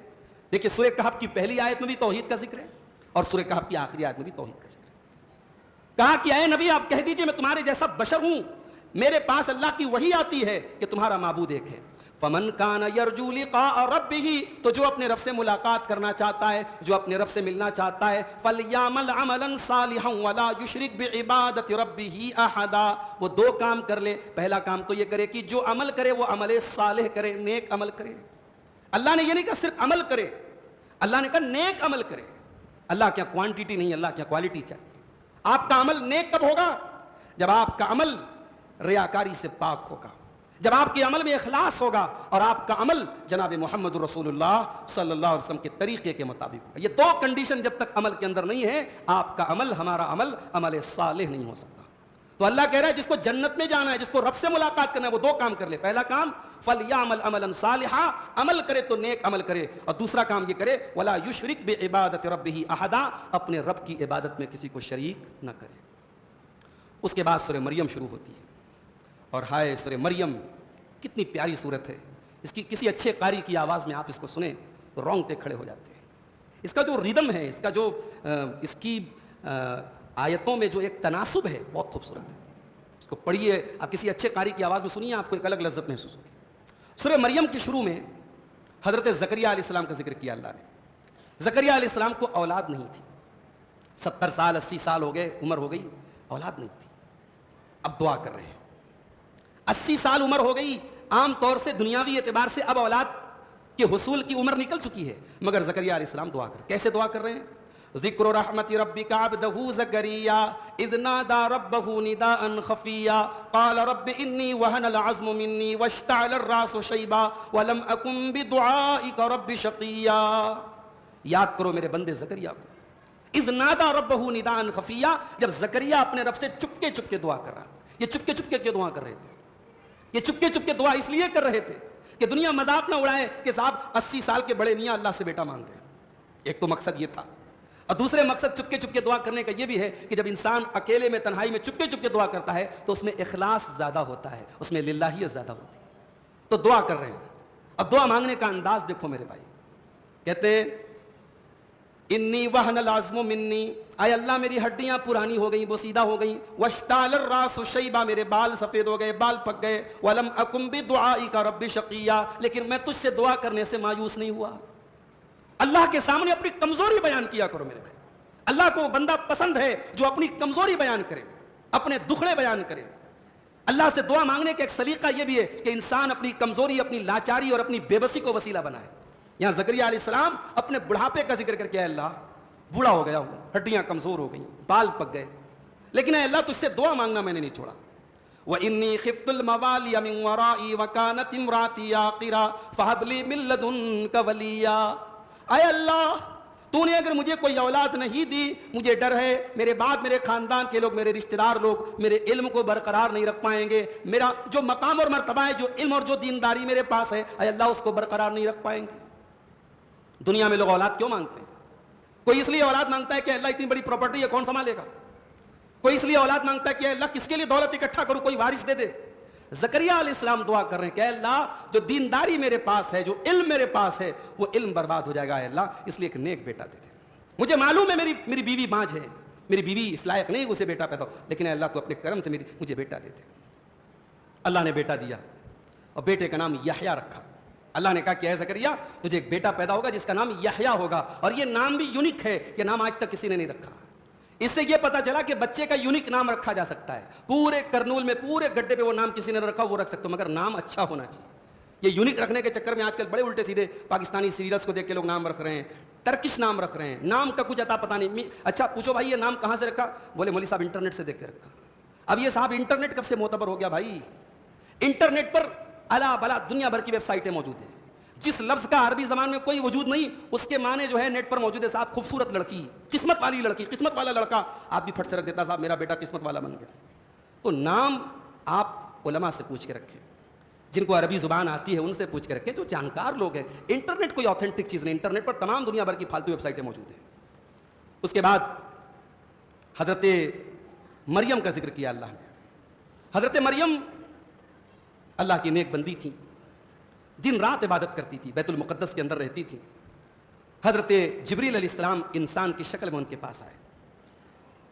S1: دیکھیں سورہ کہف کی پہلی آیت میں بھی توحید کا ذکر ہے اور سورہ کہف کی آخری آیت میں بھی توحید کا ذکر ہے۔ کہا کہ اے نبی آپ کہہ دیجئے میں تمہارے جیسا بشر ہوں، میرے پاس اللہ کی وحی آتی ہے کہ تمہارا معبود ایک ہے۔ فمن کان یرجو لقاء ربہ، تو جو اپنے رب سے ملاقات کرنا چاہتا ہے، جو اپنے رب سے ملنا چاہتا ہے، فلیعمل عملا صالحا ولا یشرک بعبادۃ ربہ احدا، وہ دو کام کر لے۔ پہلا کام تو یہ کرے کہ جو عمل کرے وہ عمل صالح کرے، نیک عمل کرے۔ اللہ نے یہ نہیں کہا صرف عمل کرے، اللہ نے کہا نیک عمل کرے۔ اللہ کیا کوانٹیٹی نہیں، اللہ کیا کوالٹی چاہیے۔ آپ کا عمل نیک کب ہوگا؟ جب آپ کا عمل ریاکاری سے پاک ہوگا، جب آپ کے عمل میں اخلاص ہوگا اور آپ کا عمل جناب محمد رسول اللہ صلی اللہ علیہ وسلم کے طریقے کے مطابق ہوگا۔ یہ دو کنڈیشن جب تک عمل کے اندر نہیں ہے، آپ کا عمل، ہمارا عمل، عمل صالح نہیں ہو سکتا۔ تو اللہ کہہ رہا ہے جس کو جنت میں جانا ہے، جس کو رب سے ملاقات کرنا ہے، وہ دو کام کر لے۔ پہلا کام فلیعمل عملا صالحا، عمل کرے تو نیک عمل کرے، اور دوسرا کام یہ کرے ولا یشرک بعبادۃ ربہ احدا، اپنے رب کی عبادت میں کسی کو شریک نہ کرے۔ اس کے بعد سورہ مریم شروع ہوتی ہے، اور ہائے سورہ مریم کتنی پیاری صورت ہے۔ اس کی کسی اچھے قاری کی آواز میں آپ اس کو سنیں تو رونگٹے کھڑے ہو جاتے ہیں۔ اس کا جو ریدم ہے، اس کا جو اس کی آیتوں میں جو ایک تناسب ہے، بہت خوبصورت ہے۔ اس کو پڑھیے، آپ کسی اچھے قاری کی آواز میں سنیے، آپ کو ایک الگ لذت محسوس ہوگی۔ سورہ مریم کے شروع میں حضرت زکریا علیہ السلام کا ذکر کیا اللہ نے۔ زکریا علیہ السلام کو اولاد نہیں تھی، 70 سال 80 سال ہو گئے، عمر ہو گئی، اولاد نہیں تھی۔ اب دعا کر رہے ہیں، 80 سال عمر ہو گئی، عام طور سے دنیاوی اعتبار سے اب اولاد کے حصول کی عمر نکل چکی ہے، مگر زکریا علیہ السلام دعا کر، کیسے دعا کر رہے ہیں؟ ذکر رحمت ربک عبدہ زکریا اذ نادى ربہ نداء خفیا قال رب انی وہن العظم منی واشتعل الراس شیبا ولم اکن بدعائک رب شقیا۔ یاد کرو میرے بندے زکریا کو، اذ نادى ربہ نداء خفیا، جب زکریا اپنے رب سے چپکے چپکے دعا کر رہا تھا۔ یہ چپکے چپکے کیوں دعا کر رہے تھے؟ یہ چپکے چپکے دعا اس لیے کر رہے تھے کہ دنیا مذاق نہ اڑائے کہ صاحب 80 سال کے بڑے میاں اللہ سے بیٹا مانگ رہے ہیں۔ ایک تو مقصد یہ تھا، اور دوسرے مقصد چپکے چپکے دعا کرنے کا یہ بھی ہے کہ جب انسان اکیلے میں تنہائی میں چپکے چپکے دعا کرتا ہے تو اس میں اخلاص زیادہ ہوتا ہے، اس میں للہیت زیادہ ہوتی ہے۔ تو دعا کر رہے ہیں، اور دعا مانگنے کا انداز دیکھو میرے بھائی، کہتے ہیں انی وہن العظم منی، اے اللہ میری ہڈیاں پرانی ہو گئیں، بوسیدہ ہو گئیں، واشتعل الراس شیبا، میرے بال سفید ہو گئے، بال پک گئے، ولم اکن بدعائک رب شقیا، لیکن میں تجھ سے دعا کرنے سے مایوس نہیں ہوا۔ اللہ کے سامنے اپنی کمزوری بیان کیا کرو میرے بھائی۔ اللہ کو بندہ پسند ہے جو اپنی کمزوری بیان کرے، اپنے دکھڑے بیان کرے۔ اللہ سے دعا مانگنے کا ایک سلیقہ یہ بھی ہے کہ انسان اپنی کمزوری، اپنی لاچاری اور اپنی بے بسی کو وسیلہ بنائے۔ یہاں زکریا علیہ السلام اپنے بڑھاپے کا ذکر کر کے، اے اللہ بوڑھا ہو گیا ہوں، ہڈیاں کمزور ہو گئیں، بال پک گئے، لیکن اے اللہ تجھ سے دعا مانگنا میں نے نہیں چھوڑا۔ وَإِنِّي خِفْتُ الْمَوَالِيَ مِنْ وَرَائِي وَكَانَتِ امْرَأَتِي عَاقِرًا فَهَبْ لِي مِن لَّدُنكَ وَلِيًّا، اے اللہ تو نے اگر مجھے کوئی اولاد نہیں دی، مجھے ڈر ہے میرے بعد میرے خاندان کے لوگ، میرے رشتہ دار لوگ میرے علم کو برقرار نہیں رکھ پائیں گے، میرا جو مقام اور مرتبہ ہے، جو علم اور جو دینداری میرے پاس ہے، اے اللہ اس کو برقرار نہیں رکھ پائیں گے۔ دنیا میں لوگ اولاد کیوں مانگتے ہیں؟ کوئی اس لیے اولاد مانگتا ہے کہ اللہ اتنی بڑی پراپرٹی ہے کون سنبھالے گا، کوئی اس لیے اولاد مانگتا ہے کہ اللہ کس کے لیے دولت اکٹھا کروں، کوئی وارث دے دے۔ زکریا علیہ السلام دعا کر رہے ہیں کہ اے اللہ جو دینداری میرے پاس ہے، جو علم میرے پاس ہے، وہ علم برباد ہو جائے گا، اے اللہ اس لیے ایک نیک بیٹا دے دے۔ مجھے معلوم ہے میری بیوی بانجھ ہے، میری بیوی اس لائق نہیں اسے بیٹا پیدا ہو، لیکن اے اللہ تو اپنے کرم سے مجھے بیٹا دے دے۔ اللہ نے بیٹا دیا، اور بیٹے کا نام یحییٰ رکھا۔ اللہ نے کہا کہ اے زکریا تجھے ایک بیٹا پیدا ہوگا جس کا نام یحییٰ ہوگا، اور یہ نام بھی یونیک ہے، یہ نام آج تک کسی نے نہیں رکھا۔ اس سے یہ پتا چلا کہ بچے کا یونیک نام رکھا جا سکتا ہے، پورے کرنول میں پورے گڈھے پہ وہ نام کسی نے رکھا وہ رکھ سکتے ہو، مگر نام اچھا ہونا چاہیے۔ یہ یونیک رکھنے کے چکر میں آج کل بڑے الٹے سیدھے پاکستانی سیریلس کو دیکھ کے لوگ نام رکھ رہے ہیں، ٹرکش نام رکھ رہے ہیں، نام کا کچھ عطا پتہ نہیں۔ اچھا پوچھو بھائی یہ نام کہاں سے رکھا؟ بولے مولوی صاحب انٹرنیٹ سے دیکھ کے رکھا۔ اب یہ صاحب انٹرنیٹ کب سے معتبر ہو گیا بھائی؟ انٹرنیٹ پر الا بلا دنیا بھر کی ویب سائٹیں موجود ہیں، جس لفظ کا عربی زبان میں کوئی وجود نہیں اس کے معنی جو ہے نیٹ پر موجود ہے۔ صاحب خوبصورت لڑکی، قسمت والی لڑکی، قسمت والا لڑکا، آپ بھی پھٹ سے رکھ دیتا صاحب میرا بیٹا قسمت والا بن گیا۔ تو نام آپ علماء سے پوچھ کے رکھیں، جن کو عربی زبان آتی ہے ان سے پوچھ کے رکھیں، جو جانکار لوگ ہیں۔ انٹرنیٹ کوئی آتھینٹک چیز نہیں، انٹرنیٹ پر تمام دنیا بھر کی فالتو ویب سائٹیں موجود ہیں۔ اس کے بعد حضرت مریم کا ذکر کیا اللہ نے۔ حضرت مریم اللہ کی نیک بندی تھی، دن رات عبادت کرتی تھی، بیت المقدس کے اندر رہتی تھی۔ حضرت جبریل علیہ السلام انسان کی شکل میں ان کے پاس آئے،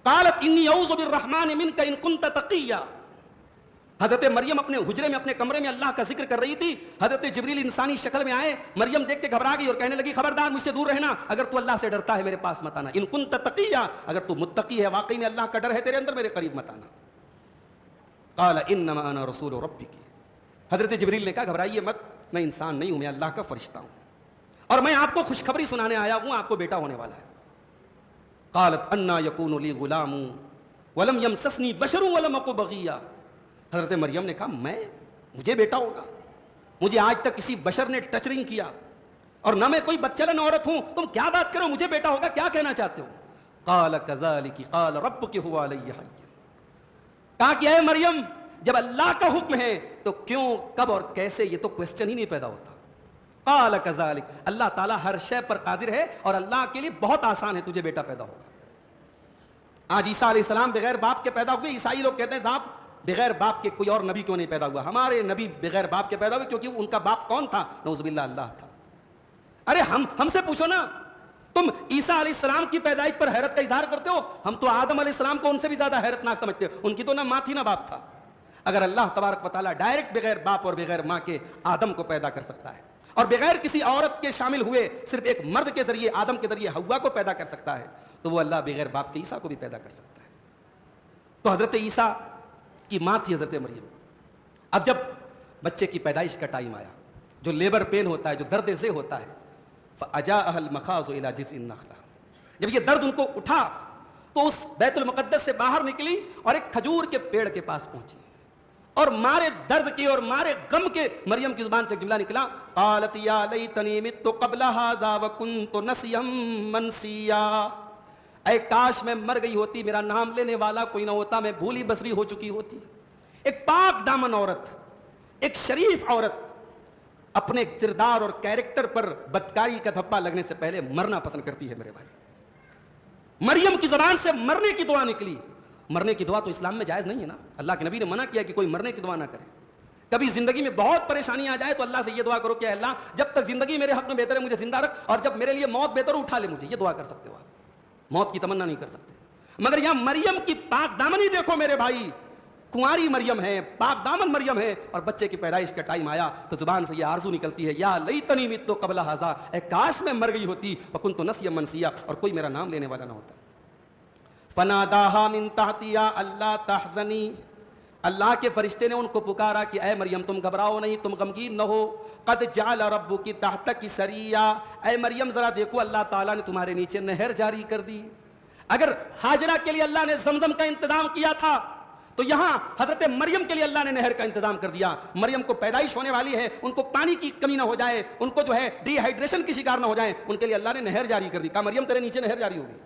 S1: قالت انی اعوذ بالرحمن منک ان کنت تقیا۔ حضرت مریم اپنے حجرے میں اپنے کمرے میں اللہ کا ذکر کر رہی تھی، حضرت جبریل انسانی شکل میں آئے، مریم دیکھ کے گھبرا گئی اور کہنے لگی خبردار مجھ سے دور رہنا، اگر تو اللہ سے ڈرتا ہے میرے پاس مت آنا، ان کنت تقیا، اگر تو متقی ہے واقعی میں اللہ کا ڈر ہے تیرے اندر میرے قریب مت آنا۔ قال انما انا رسول ربک، حضرت جبریل نے کہا گھبرائیے مت، میں انسان نہیں ہوں، میں اللہ کا فرشتہ ہوں، اور میں آپ کو خوشخبری سنانے آیا ہوں، آپ کو بیٹا ہونے والا ہے۔ قالت انا یکون لی غلام ولم یمسسنی بشر ولم اک بغیا۔ حضرت مریم نے کہا مجھے بیٹا ہوگا، مجھے آج تک کسی بشر نے ٹچ نہیں کیا، اور نہ میں کوئی بچلن عورت ہوں، تم کیا بات کرو مجھے بیٹا ہوگا، کیا کہنا چاہتے ہو؟ قال کذالک قال ربک هو علی حی، کہا کہ اے مریم جب اللہ کا حکم ہے تو کیوں کب اور کیسے یہ تو کوسچن ہی نہیں پیدا ہوتا۔ قال کذالک، اللہ تعالیٰ ہر شے پر قادر ہے اور اللہ کے لیے بہت آسان ہے، تجھے بیٹا پیدا ہوگا۔ آج عیسیٰ علیہ السلام بغیر باپ کے پیدا ہوئے، عیسائی لوگ کہتے ہیں صاحب بغیر باپ کے کوئی اور نبی کیوں نہیں پیدا ہوا؟ ہمارے نبی بغیر باپ کے پیدا ہوئے کیونکہ ان کا باپ کون تھا؟ نعوذ باللہ اللہ تھا۔ ارے ہم سے پوچھو نا، تم عیسیٰ علیہ السلام کی پیدائش پر حیرت کا اظہار کرتے ہو، ہم تو آدم علیہ السلام کو ان سے بھی زیادہ حیرت ناک سمجھتے ہیں، ان کی تو نہ ماں تھی نہ باپ تھا۔ اگر اللہ تبارک و تعالیٰ ڈائریکٹ بغیر باپ اور بغیر ماں کے آدم کو پیدا کر سکتا ہے، اور بغیر کسی عورت کے شامل ہوئے صرف ایک مرد کے ذریعے آدم کے ذریعے حوا کو پیدا کر سکتا ہے، تو وہ اللہ بغیر باپ کے عیسیٰ کو بھی پیدا کر سکتا ہے۔ تو حضرت عیسیٰ کی ماں تھی حضرت مریم۔ اب جب بچے کی پیدائش کا ٹائم آیا، جو لیبر پین ہوتا ہے، جو درد ذہ ہوتا ہے، فَأَجَاءَهَا الْمَخَاضُ إِلَىٰ جِذْعِ النَّخْلَةِ، جب یہ درد ان کو اٹھا تو اس بیت المقدس سے باہر نکلی اور ایک کھجور کے پیڑ کے پاس پہنچی، اور مارے درد کے اور مارے غم کے مریم کی زبان سے جملہ نکلا، قالت یا لیتنی مت قبل ھذا وکنت نسیا منسیا، اے کاش میں مر گئی ہوتی، میرا نام لینے والا کوئی نہ ہوتا، میں بھولی بسری ہو چکی ہوتی۔ ایک پاک دامن عورت، ایک شریف عورت اپنے کردار اور کیریکٹر پر بدکاری کا دھبا لگنے سے پہلے مرنا پسند کرتی ہے میرے بھائی۔ مریم کی زبان سے مرنے کی دعا نکلی۔ مرنے کی دعا تو اسلام میں جائز نہیں ہے نا، اللہ کے نبی نے منع کیا کہ کوئی مرنے کی دعا نہ کرے۔ کبھی زندگی میں بہت پریشانی آ جائے تو اللہ سے یہ دعا کرو کہ اللہ جب تک زندگی میرے حق میں بہتر ہے مجھے زندہ رکھ، اور جب میرے لیے موت بہتر ہو اٹھا لے مجھے، یہ دعا کر سکتے ہو آپ، موت کی تمنا نہیں کر سکتے۔ مگر یہاں مریم کی پاک دامنی دیکھو میرے بھائی، کنواری مریم ہے، پاک دامن مریم ہے، اور بچے کی پیدائش کا ٹائم آیا تو زبان سے یہ آرزو نکلتی ہے، یا لیتنی مت قبل ھذا، اے کاش میں مر گئی ہوتی، وکنت نسیا منسیا، اور کوئی میرا نام لینے والا نہ ہوتا۔ فناداها من تحتها الا تحزنی، اللہ کے فرشتے نے ان کو پکارا کہ اے مریم تم گھبراؤ نہیں، تم غمگین نہ ہو، قد جعل ربک تحتک سریا، اے مریم ذرا دیکھو اللہ تعالیٰ نے تمہارے نیچے نہر جاری کر دی۔ اگر ہاجرہ کے لیے اللہ نے زمزم کا انتظام کیا تھا تو یہاں حضرت مریم کے لیے اللہ نے نہر کا انتظام کر دیا۔ مریم کو پیدائش ہونے والی ہے، ان کو پانی کی کمی نہ ہو جائے، ان کو جو ہے ڈی ہائیڈریشن کی شکار نہ ہو جائے، ان کے لیے اللہ نے نہر جاری کر دی، کہا مریم تیرے نیچے نہر جاری ہوگی۔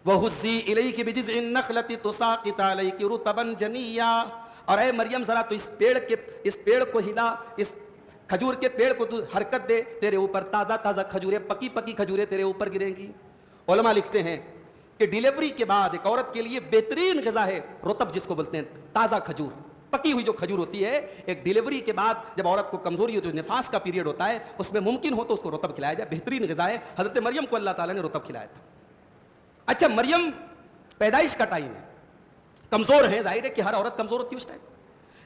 S1: وَهُزِّي إِلَيْكِ بِجِذْعِ النَّخْلَةِ تُسَاقِطْ عَلَيْكِ رُطَبًا جَنِيًّا، اور اے مریم ذرا تو اس پیڑ کو ہلا، اس کھجور کے پیڑ کو تو حرکت دے، تیرے اوپر تازہ تازہ کھجوریں، پکی پکی کھجوریں تیرے اوپر گریں گی۔ علماء لکھتے ہیں کہ ڈیلیوری کے بعد ایک عورت کے لیے بہترین غذا ہے رطب، جس کو بولتے ہیں تازہ کھجور، پکی ہوئی جو کھجور ہوتی ہے۔ ایک ڈیلیوری کے بعد جب عورت کو کمزوری ہو، جو نفاس کا پیریڈ ہوتا ہے، اس میں ممکن ہو تو اس کو رطب کھلایا جائے، بہترین غذا ہے۔ حضرت مریم کو اللہ تعالیٰ نے رطب کھلایا تھا۔ اچھا مریم پیدائش کا ٹائم ہے، کمزور ہیں، ظاہر ہے کہ ہر عورت کمزور ہوتی ہے اس ٹائم،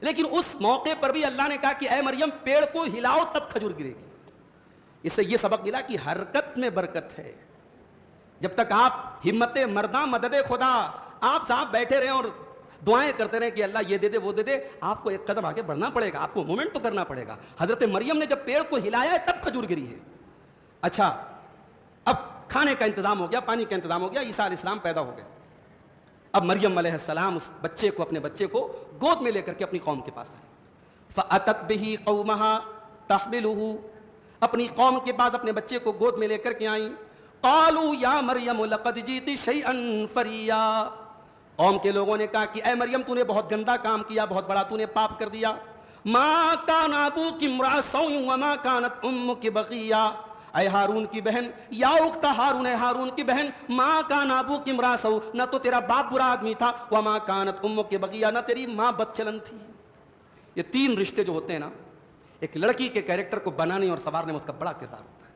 S1: لیکن اس موقع پر بھی اللہ نے کہا کہ اے مریم پیڑ کو ہلاؤ تب کھجور گرے گی. اس سے یہ سبق ملا کہ حرکت میں برکت ہے. جب تک آپ ہمت مرداں مدد خدا آپ صاحب بیٹھے رہیں اور دعائیں کرتے رہیں کہ اللہ یہ دے دے وہ دے دے, آپ کو ایک قدم آگے بڑھنا پڑے گا, آپ کو مومنٹ تو کرنا پڑے گا. حضرت مریم نے جب پیڑ کو ہلایا ہے تب کھجور گری ہے. اچھا اب کھانے کا انتظام ہو گیا, پانی کا انتظام ہو گیا, عیسیٰ علیہ السلام پیدا ہو گئے. اب مریم علیہ السلام اس بچے کو, اپنے بچے کو گود میں لے کر کے اپنی قوم کے پاس آئے. فَأَتَتْ بِهِ قَوْمَهَا تَحْمِلُهُ, اپنی قوم کے پاس اپنے بچے کو گود میں لے کر کے آئیں. قَالُوا يَا مَرْيَمُ لَقَدْ جِئْتِ شَيْئًا فَرِيًّا, قوم کے لوگوں نے کہا کہ اے مریم تو نے بہت گندا کام کیا, بہت بڑا تو نے پاپ کر دیا. مَا كَانَ أَبُوكِ امْرَأَ سَوْءٍ وَمَا كَانَتْ أُمُّكِ بَغِيًّا, اے ہارون کی بہن, یا اخت ہارون, اے ہارون کی بہن, ماں کان ابوک امرأ سوء, نہ تو تیرا باپ برا آدمی تھا, وما کانت امک بغیہ, نہ تیری ماں بد چلن تھی. یہ تین رشتے جو ہوتے ہیں نا, ایک لڑکی کے کیریکٹر کو بنانے اور سنوارنے میں اس کا بڑا کردار ہوتا ہے.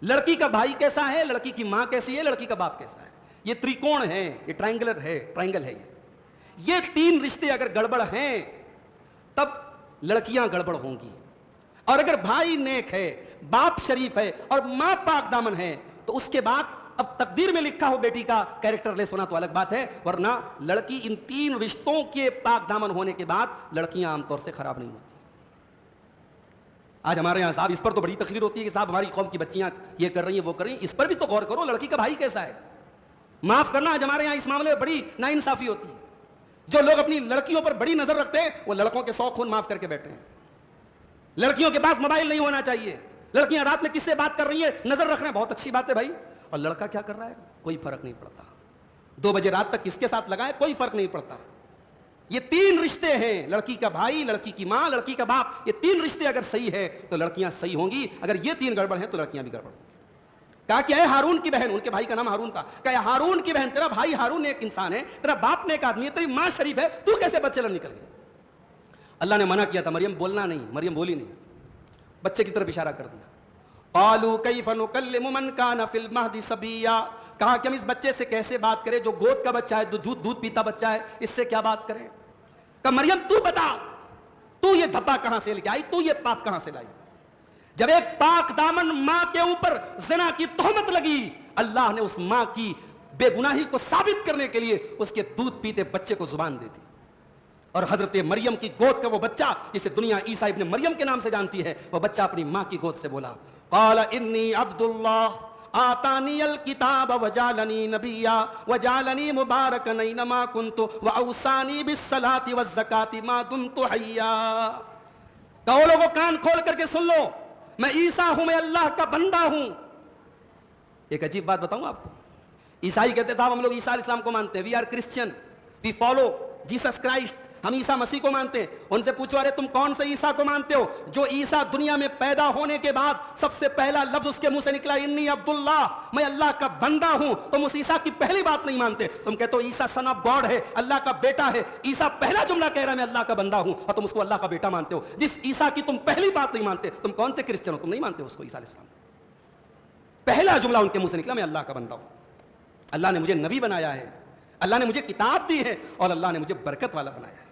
S1: لڑکی کا بھائی کیسا ہے, لڑکی کی ماں کیسی ہے, لڑکی کا باپ کیسا ہے. یہ تریکوڑ ہے, یہ ٹرائنگلر ہے, ٹرائنگل ہے. یہ تین رشتے اگر گڑبڑ ہیں تب لڑکیاں گڑبڑ ہوں گی. اور اگر بھائی نیک ہے, باپ شریف ہے اور ماں پاک دامن ہے تو اس کے بعد اب تقدیر میں لکھا ہو بیٹی کا کیریکٹر لیس ہونا تو الگ بات ہے, ورنہ لڑکی ان تین رشتوں کے پاک دامن ہونے کے بعد لڑکیاں عام طور سے خراب نہیں ہوتی. آج ہمارے یہاں صاحب اس پر تو بڑی تقریر ہوتی ہے کہ صاحب ہماری قوم کی بچیاں یہ کر رہی ہیں وہ کر رہی ہیں. اس پر بھی تو غور کرو, لڑکی کا بھائی کیسا ہے. معاف کرنا, آج ہمارے یہاں اس معاملے میں بڑی ناانصافی ہوتی ہے. جو لوگ اپنی لڑکیوں پر بڑی نظر رکھتے ہیں وہ لڑکوں کے 100 خون معاف کر کے بیٹھے ہیں. لڑکیوں کے پاس موبائل نہیں ہونا چاہیے, لڑکیاں رات میں کس سے بات کر رہی ہیں نظر رکھ رہے ہیں, بہت اچھی بات ہے بھائی. اور لڑکا کیا کر رہا ہے کوئی فرق نہیں پڑتا, 2 بجے رات تک کس کے ساتھ لگا ہے کوئی فرق نہیں پڑتا. یہ تین رشتے ہیں, لڑکی کا بھائی, لڑکی کی ماں, لڑکی کا باپ. یہ تین رشتے اگر صحیح ہے تو لڑکیاں صحیح ہوں گی, اگر یہ تین گڑبڑ ہیں تو لڑکیاں بھی گڑبڑ ہوں گی. کہا کہ اے ہارون کی بہن, ان کے بھائی کا نام ہارون تھا, کہا اے ہارون کی بہن, تیرا بھائی ہارون ایک انسان ہے, تیرا باپ نے ایک آدمی ہے, تیری ماں شریف ہے, تو کیسے بدچلن نکل گئی. اللہ نے منع کیا تھا مریم بولنا نہیں, مریم بولی نہیں, بچے کی طرف اشارہ کر دیا. قالوا کیف نکلم من کان فی المہد صبیا, کہا کہ ہم اس بچے سے کیسے بات کریں جو گود کا بچہ ہے, دودھ پیتا بچہ ہے, اس سے کیا بات کریں. کہا مریم تو بتا, تو یہ دھبا کہاں سے لے کے آئی, تو یہ پاپ کہاں سے لائی. جب ایک پاک دامن ماں کے اوپر زنا کی تہمت لگی, اللہ نے اس ماں کی بے گناہی کو ثابت کرنے کے لیے اس کے دودھ پیتے بچے کو زبان دے دی. اور حضرت مریم کی گود کا وہ بچہ جسے دنیا عیسیٰ ابن مریم کے نام سے جانتی ہے, وہ بچہ اپنی ماں کی گود سے بولا, قال انی عبد اللہ آتانی الکتاب وجعلنی نبیا وجعلنی مبارکا اینما کنت واوصانی بالصلاۃ والزکاۃ ما دمت حیا. کہو لوگوں کان کھول کر کے سن لو, میں عیسیٰ ہوں, میں اللہ کا بندہ ہوں. ایک عجیب بات بتاؤں آپ کو, عیسائی کہتے صاحب ہم لوگ عیسیٰ علیہ السلام کو مانتے ہیں, we are Christian, we follow Jesus Christ, ہم عیسیٰ مسیح کو مانتے ہیں. ان سے پوچھو ارے تم کون سے عیسیٰ کو مانتے ہو جو عیسیٰ دنیا میں پیدا ہونے کے بعد سب سے پہلا لفظ اس کے منہ سے نکلا انی عبداللہ, میں اللہ کا بندہ ہوں. تم اس عیسیٰ کی پہلی بات نہیں مانتے, تم کہتے ہو عیسیٰ سن آف گاڈ ہے, اللہ کا بیٹا ہے. عیسیٰ پہلا جملہ کہہ رہا ہے میں اللہ کا بندہ ہوں, اور تم اس کو اللہ کا بیٹا مانتے ہو. جس عیسیٰ کی تم پہلی بات نہیں مانتے, تم کون سے کرسچن ہو, تم نہیں مانتے اس کو عیسیٰ علیہ السلام. پہلا جملہ ان کے منہ سے نکلا میں اللہ کا بندہ ہوں, اللہ نے مجھے نبی بنایا ہے, اللہ نے مجھے کتاب دی ہے, اور اللہ نے مجھے برکت والا بنایا ہے.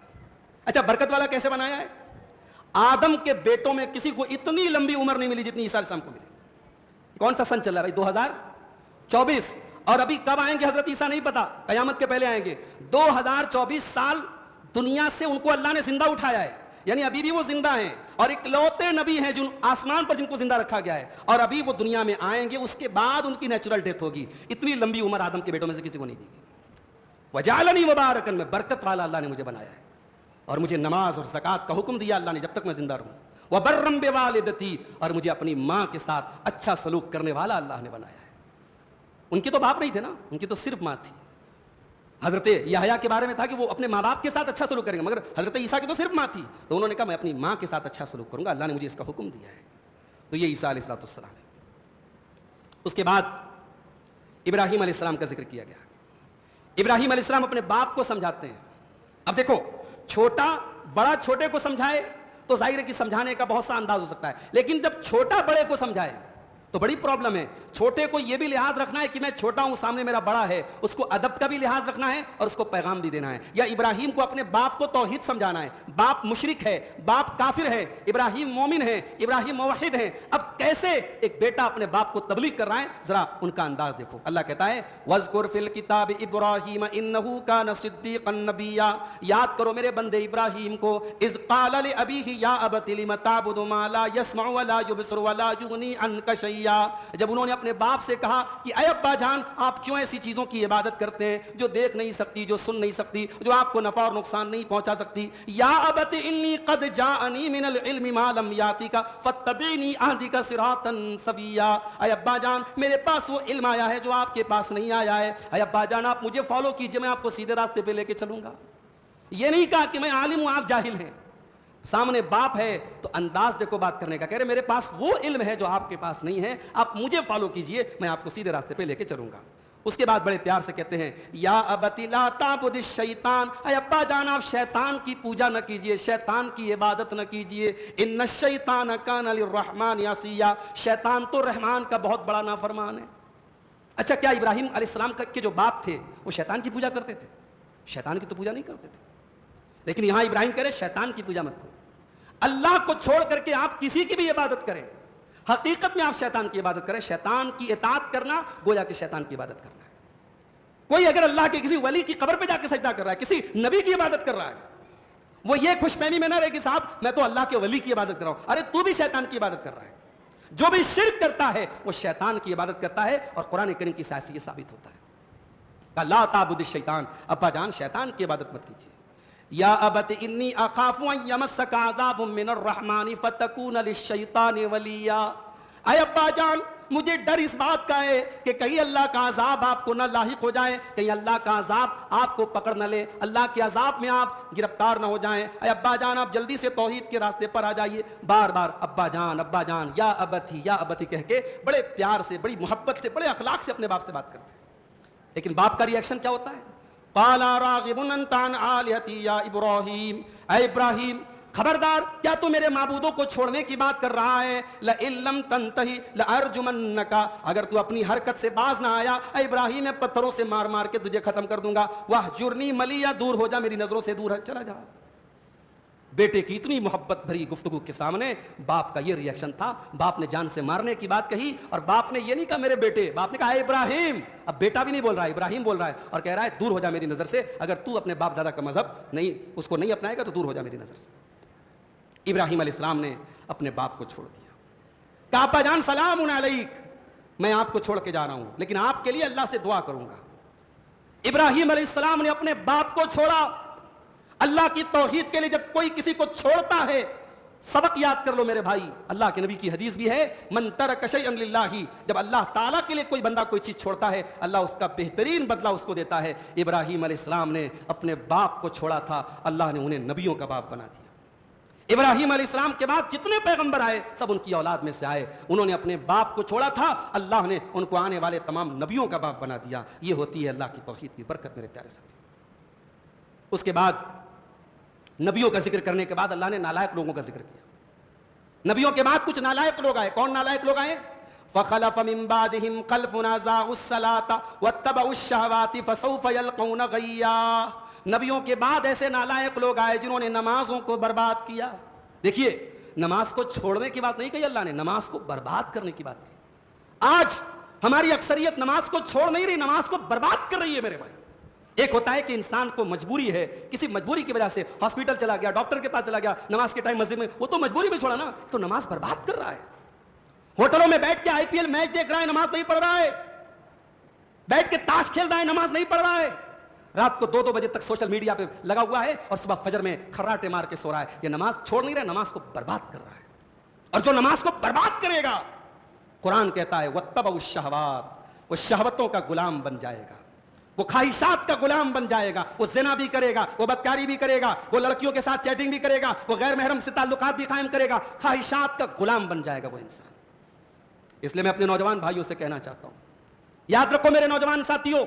S1: اچھا برکت والا کیسے بنایا ہے؟ آدم کے بیٹوں میں کسی کو اتنی لمبی عمر نہیں ملی جتنی عیسیٰ علیہ السلام کو ملی. کون سا سن چل رہا ہے بھائی, 2024, اور ابھی کب آئیں گے حضرت عیسیٰ نہیں پتا, قیامت کے پہلے آئیں گے. 2024 سال دنیا سے ان کو اللہ نے زندہ اٹھایا ہے, یعنی ابھی بھی وہ زندہ ہیں, اور اکلوتے نبی ہیں جو آسمان پر جن کو زندہ رکھا گیا ہے, اور ابھی وہ دنیا میں آئیں گے, اس کے بعد ان کی نیچرل ڈیتھ ہوگی. اتنی لمبی عمر آدم کے بیٹوں میں سے کسی کو نہیں دی گئی. وجعلنی مبارکا, میں برکت والا اللہ نے مجھے بنایا ہے, اور مجھے نماز اور زکوٰۃ کا حکم دیا اللہ نے جب تک میں زندہ رہوں. وبرم بوالدتی, اور مجھے اپنی ماں کے ساتھ اچھا سلوک کرنے والا اللہ نے بنایا ہے. ان کی تو باپ نہیں تھے نا, ان کی تو صرف ماں تھی. حضرت یحییٰ کے بارے میں تھا کہ وہ اپنے ماں باپ کے ساتھ اچھا سلوک کریں گے, مگر حضرت عیسیٰ کی تو صرف ماں تھی, تو انہوں نے کہا میں اپنی ماں کے ساتھ اچھا سلوک کروں گا, اللہ نے مجھے اس کا حکم دیا ہے. تو یہ عیسیٰ علیہ السلام ہے. اس کے بعد ابراہیم علیہ السلام کا ذکر کیا گیا. ابراہیم علیہ السلام اپنے باپ کو سمجھاتے ہیں. اب دیکھو, چھوٹا بڑا چھوٹے کو سمجھائے تو ظاہر ہے کہ سمجھانے کا بہت سا انداز ہو سکتا ہے, لیکن جب چھوٹا بڑے کو سمجھائے تو بڑی پرابلم ہے. چھوٹے کو یہ بھی لحاظ رکھنا ہے کہ میں چھوٹا ہوں, سامنے میرا بڑا ہے, اس کو ادب کا بھی لحاظ رکھنا ہے اور اس کو پیغام بھی دینا ہے. یا ابراہیم کو اپنے باپ کو توحید سمجھانا ہے, باپ مشرک ہے, باپ کافر ہے, ابراہیم مومن ہے, ابراہیم موحد ہے. اب کیسے ایک بیٹا اپنے باپ کو تبلیغ کر رہا ہے, ذرا ان کا انداز دیکھو. اللہ کہتا ہے وَاذْكُرْ فِي الْكِتَابِ إِبْرَاهِيمَ إِنَّهُ كَانَ صِدِّيقًا نَبِيًّا. یاد کرو میرے بندے ابراہیم کو, اذ قال لأبیہ یا ابت لم تعبد ما لا يسمع ولا يبصر ولا يغني عنك شيئا. جب انہوں نے اپنے باپ سے کہا کہ اے ابا جان آپ کیوں ایسی چیزوں کی عبادت کرتے ہیں جو دیکھ نہیں سکتی, جو سن نہیں سکتی, جو آپ کو نفع اور نقصان نہیں پہنچا سکتی. یا ابت انی قد جاءنی من العلم ما لم یاتک فاتبعنی اہدک صراطا سویا. اے ابا جان میرے پاس وہ علم آیا ہے جو آپ کے پاس نہیں آیا ہے. اے ابا جان آپ مجھے فالو کیجئے, میں آپ کو سیدھے راستے پہ لے کے چلوں گا. یہ نہیں کہا کہ میں عالم ہوں آپ جاہل ہیں. سامنے باپ ہے تو انداز دیکھو بات کرنے کا, کہہ رہے میرے پاس وہ علم ہے جو آپ کے پاس نہیں ہے, آپ مجھے فالو کیجئے, میں آپ کو سیدھے راستے پہ لے کے چلوں گا. اس کے بعد بڑے پیار سے کہتے ہیں یا ابت لا تعبد الشیطان. اے ابا جان آپ شیطان کی پوجا نہ کیجئے, شیطان کی عبادت نہ کیجئے. ان الشیطان کان للرحمن عصیا. شیطان تو رحمان کا بہت بڑا نافرمان ہے. اچھا کیا ابراہیم علیہ السلام کے جو باپ تھے وہ شیطان کی پوجا کرتے تھے؟ شیطان کی تو پوجا نہیں کرتے تھے. لیکن یہاں ابراہیم کہہ رہے شیطان کی پوجا مت کرو. اللہ کو چھوڑ کر کے آپ کسی کی بھی عبادت کریں, حقیقت میں آپ شیطان کی عبادت کریں. شیطان کی اطاعت کرنا گویا کہ شیطان کی عبادت کرنا ہے. کوئی اگر اللہ کے کسی ولی کی قبر پہ جا کے سجدہ کر رہا ہے, کسی نبی کی عبادت کر رہا ہے, وہ یہ خوش فہمی میں نہ رہے کہ صاحب میں تو اللہ کے ولی کی عبادت کر رہا ہوں. ارے تو بھی شیطان کی عبادت کر رہا ہے. جو بھی شرک کرتا ہے وہ شیطان کی عبادت کرتا ہے, اور قرآن کریم کی سائنس یہ ثابت ہوتا ہے. لا تعبد الشیطان. ابا جان شیطان کی عبادت مت کیجیے. یا ابت انی اخاف ان یمسک عذاب من الرحمن فتکون للشیطان ولیا. اے ابا جان مجھے ڈر اس بات کا ہے کہ کہیں اللہ کا عذاب آپ کو نہ لاحق ہو جائے, کہیں اللہ کا عذاب آپ کو پکڑ نہ لے, اللہ کے عذاب میں آپ گرفتار نہ ہو جائیں. اے ابا جان آپ جلدی سے توحید کے راستے پر آ جائیے. بار بار ابا جان یا ابتی کہہ کے بڑے پیار سے, بڑی محبت سے, بڑے اخلاق سے اپنے باپ سے بات کرتے ہیں. لیکن باپ کا ری ایکشن کیا ہوتا ہے؟ قال راغب انت عن آلہتی یا ابراہیم. اے ابراہیم خبردار, کیا تو میرے معبودوں کو چھوڑنے کی بات کر رہا ہے؟ لئن لم تنتہی لارجمنک. اگر تو اپنی حرکت سے باز نہ آیا اے ابراہیم میں پتھروں سے مار مار کے تجھے ختم کر دوں گا. واہجرنی ملیا, دور ہو جا, میری نظروں سے دور چلا جا. بیٹے کی اتنی محبت بھری گفتگو کے سامنے باپ کا یہ ری ایکشن تھا. باپ نے جان سے مارنے کی بات کہی, اور باپ نے یہ نہیں کہا میرے بیٹے, باپ نے کہا اے ابراہیم. اب بیٹا بھی نہیں بول رہا ہے, ابراہیم بول رہا ہے, اور کہہ رہا ہے دور ہو جا میری نظر سے. اگر تو اپنے باپ دادا کا مذہب نہیں, اس کو نہیں اپنائے گا تو دور ہو جا میری نظر سے. ابراہیم علیہ السلام نے اپنے باپ کو چھوڑ دیا. کہا ابا جان سلام علیک, میں آپ کو چھوڑ کے جا رہا ہوں, لیکن آپ کے لیے اللہ سے دعا کروں گا. ابراہیم علیہ السلام نے اپنے باپ کو چھوڑا. اللہ کی توحید کے لیے جب کوئی کسی کو چھوڑتا ہے, سبق یاد کر لو میرے بھائی. اللہ کے نبی کی حدیث بھی ہے من ترک شیئا للہ. جب اللہ تعالیٰ کے لیے کوئی بندہ کوئی چیز چھوڑتا ہے اللہ اس کا بہترین بدلہ اس کو دیتا ہے. ابراہیم علیہ السلام نے اپنے باپ کو چھوڑا تھا, اللہ نے انہیں نبیوں کا باپ بنا دیا. ابراہیم علیہ السلام کے بعد جتنے پیغمبر آئے سب ان کی اولاد میں سے آئے. انہوں نے اپنے باپ کو چھوڑا تھا, اللہ نے ان کو آنے والے تمام نبیوں کا باپ بنا دیا. یہ ہوتی ہے اللہ کی توحید کی برکت میرے پیارے ساتھی. اس کے بعد نبیوں کا ذکر کرنے کے بعد اللہ نے نالائق لوگوں کا ذکر کیا. نبیوں کے بعد کچھ نالائق لوگ آئے. کون نالائق لوگ آئے؟ فخلف من بعدهم خلف اضاعوا الصلاة واتبعوا الشهوات فسوف يلقون غيا. نبیوں کے بعد ایسے نالائق لوگ آئے جنہوں نے نمازوں کو برباد کیا. دیکھیے نماز کو چھوڑنے کی بات نہیں کہی اللہ نے, نماز کو برباد کرنے کی بات کی. آج ہماری اکثریت نماز کو چھوڑ نہیں رہی, نماز کو برباد کر رہی ہے میرے بھائی. ایک ہوتا ہے کہ انسان کو مجبوری ہے, کسی مجبوری کی وجہ سے ہاسپٹل چلا گیا, ڈاکٹر کے پاس چلا گیا, نماز کے ٹائم مسجد میں, وہ تو مجبوری میں چھوڑا نا, تو نماز برباد کر رہا ہے. ہوٹلوں میں بیٹھ کے IPL میچ دیکھ رہا ہے, نماز نہیں پڑھ رہا ہے. بیٹھ کے تاش کھیل رہا ہے, نماز نہیں پڑھ رہا ہے. رات کو 2-2 بجے تک سوشل میڈیا پہ لگا ہوا ہے, اور صبح فجر میں کھراٹے مار کے سو رہا ہے. یہ نماز چھوڑ نہیں رہا, نماز کو برباد کر رہا ہے. اور جو نماز کو برباد کرے گا, قرآن کہتا ہے وَاتَّبَعُوا الشَّهَوَاتِ, وہ شہوتوں کا غلام بن جائے گا, وہ خواہشات کا غلام بن جائے گا. وہ زنا بھی کرے گا, وہ بدکاری بھی کرے گا, وہ لڑکیوں کے ساتھ چیٹنگ بھی کرے گا, وہ غیر محرم سے تعلقات بھی قائم کرے گا. خواہشات کا غلام بن جائے گا وہ انسان. اس لیے میں اپنے نوجوان بھائیوں سے کہنا چاہتا ہوں, یاد رکھو میرے نوجوان ساتھیوں,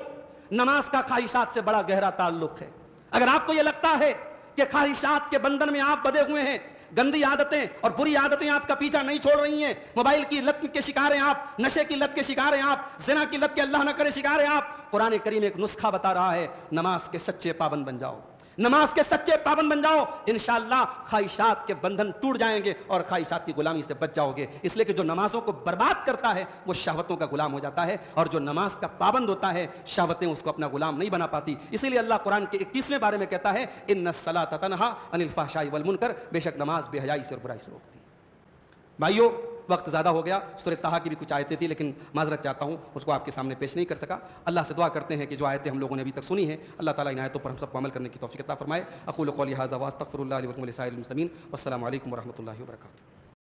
S1: نماز کا خواہشات سے بڑا گہرا تعلق ہے. اگر آپ کو یہ لگتا ہے کہ خواہشات کے بندھن میں آپ بدے ہوئے ہیں, گندی عادتیں اور بری عادتیں آپ کا پیچھا نہیں چھوڑ رہی ہیں. موبائل کی لت کے شکار ہیں آپ, نشے کی لت کے شکار ہیں آپ, زنا کی لت کے اللہ نہ کرے شکار ہیں آپ. قرآن کریم ایک نسخہ بتا رہا ہے, نماز کے سچے پابند بن جاؤ, نماز کے سچے پابند بن جاؤ, انشاءاللہ خواہشات کے بندھن ٹوٹ جائیں گے اور خواہشات کی غلامی سے بچ جاؤ گے. اس لیے کہ جو نمازوں کو برباد کرتا ہے وہ شہوتوں کا غلام ہو جاتا ہے, اور جو نماز کا پابند ہوتا ہے شہوتیں اس کو اپنا غلام نہیں بنا پاتی. اسی لیے اللہ قرآن کے 21ویں بارے میں کہتا ہے ان الصلاۃ تنہی عن الفحشاء والمنکر, بے شک نماز بے حیائی سے اور برائی سے روکتی ہے. بھائیو وقت زیادہ ہو گیا, سورہ طٰہٰ کی بھی کچھ آیتیں تھیں لیکن معذرت چاہتا ہوں اس کو آپ کے سامنے پیش نہیں کر سکا. اللہ سے دعا کرتے ہیں کہ جو آیتیں ہم لوگوں نے ابھی تک سنی ہیں اللہ تعالیٰ ان آیتوں پر ہم سب کو عمل کرنے کی توفیق عطا فرمائے. اقول قولی ھذا واستغفر اللہ لی ولکم ولسائر المسلمین, والسلام علیکم ورحمۃ اللہ وبرکاتہ.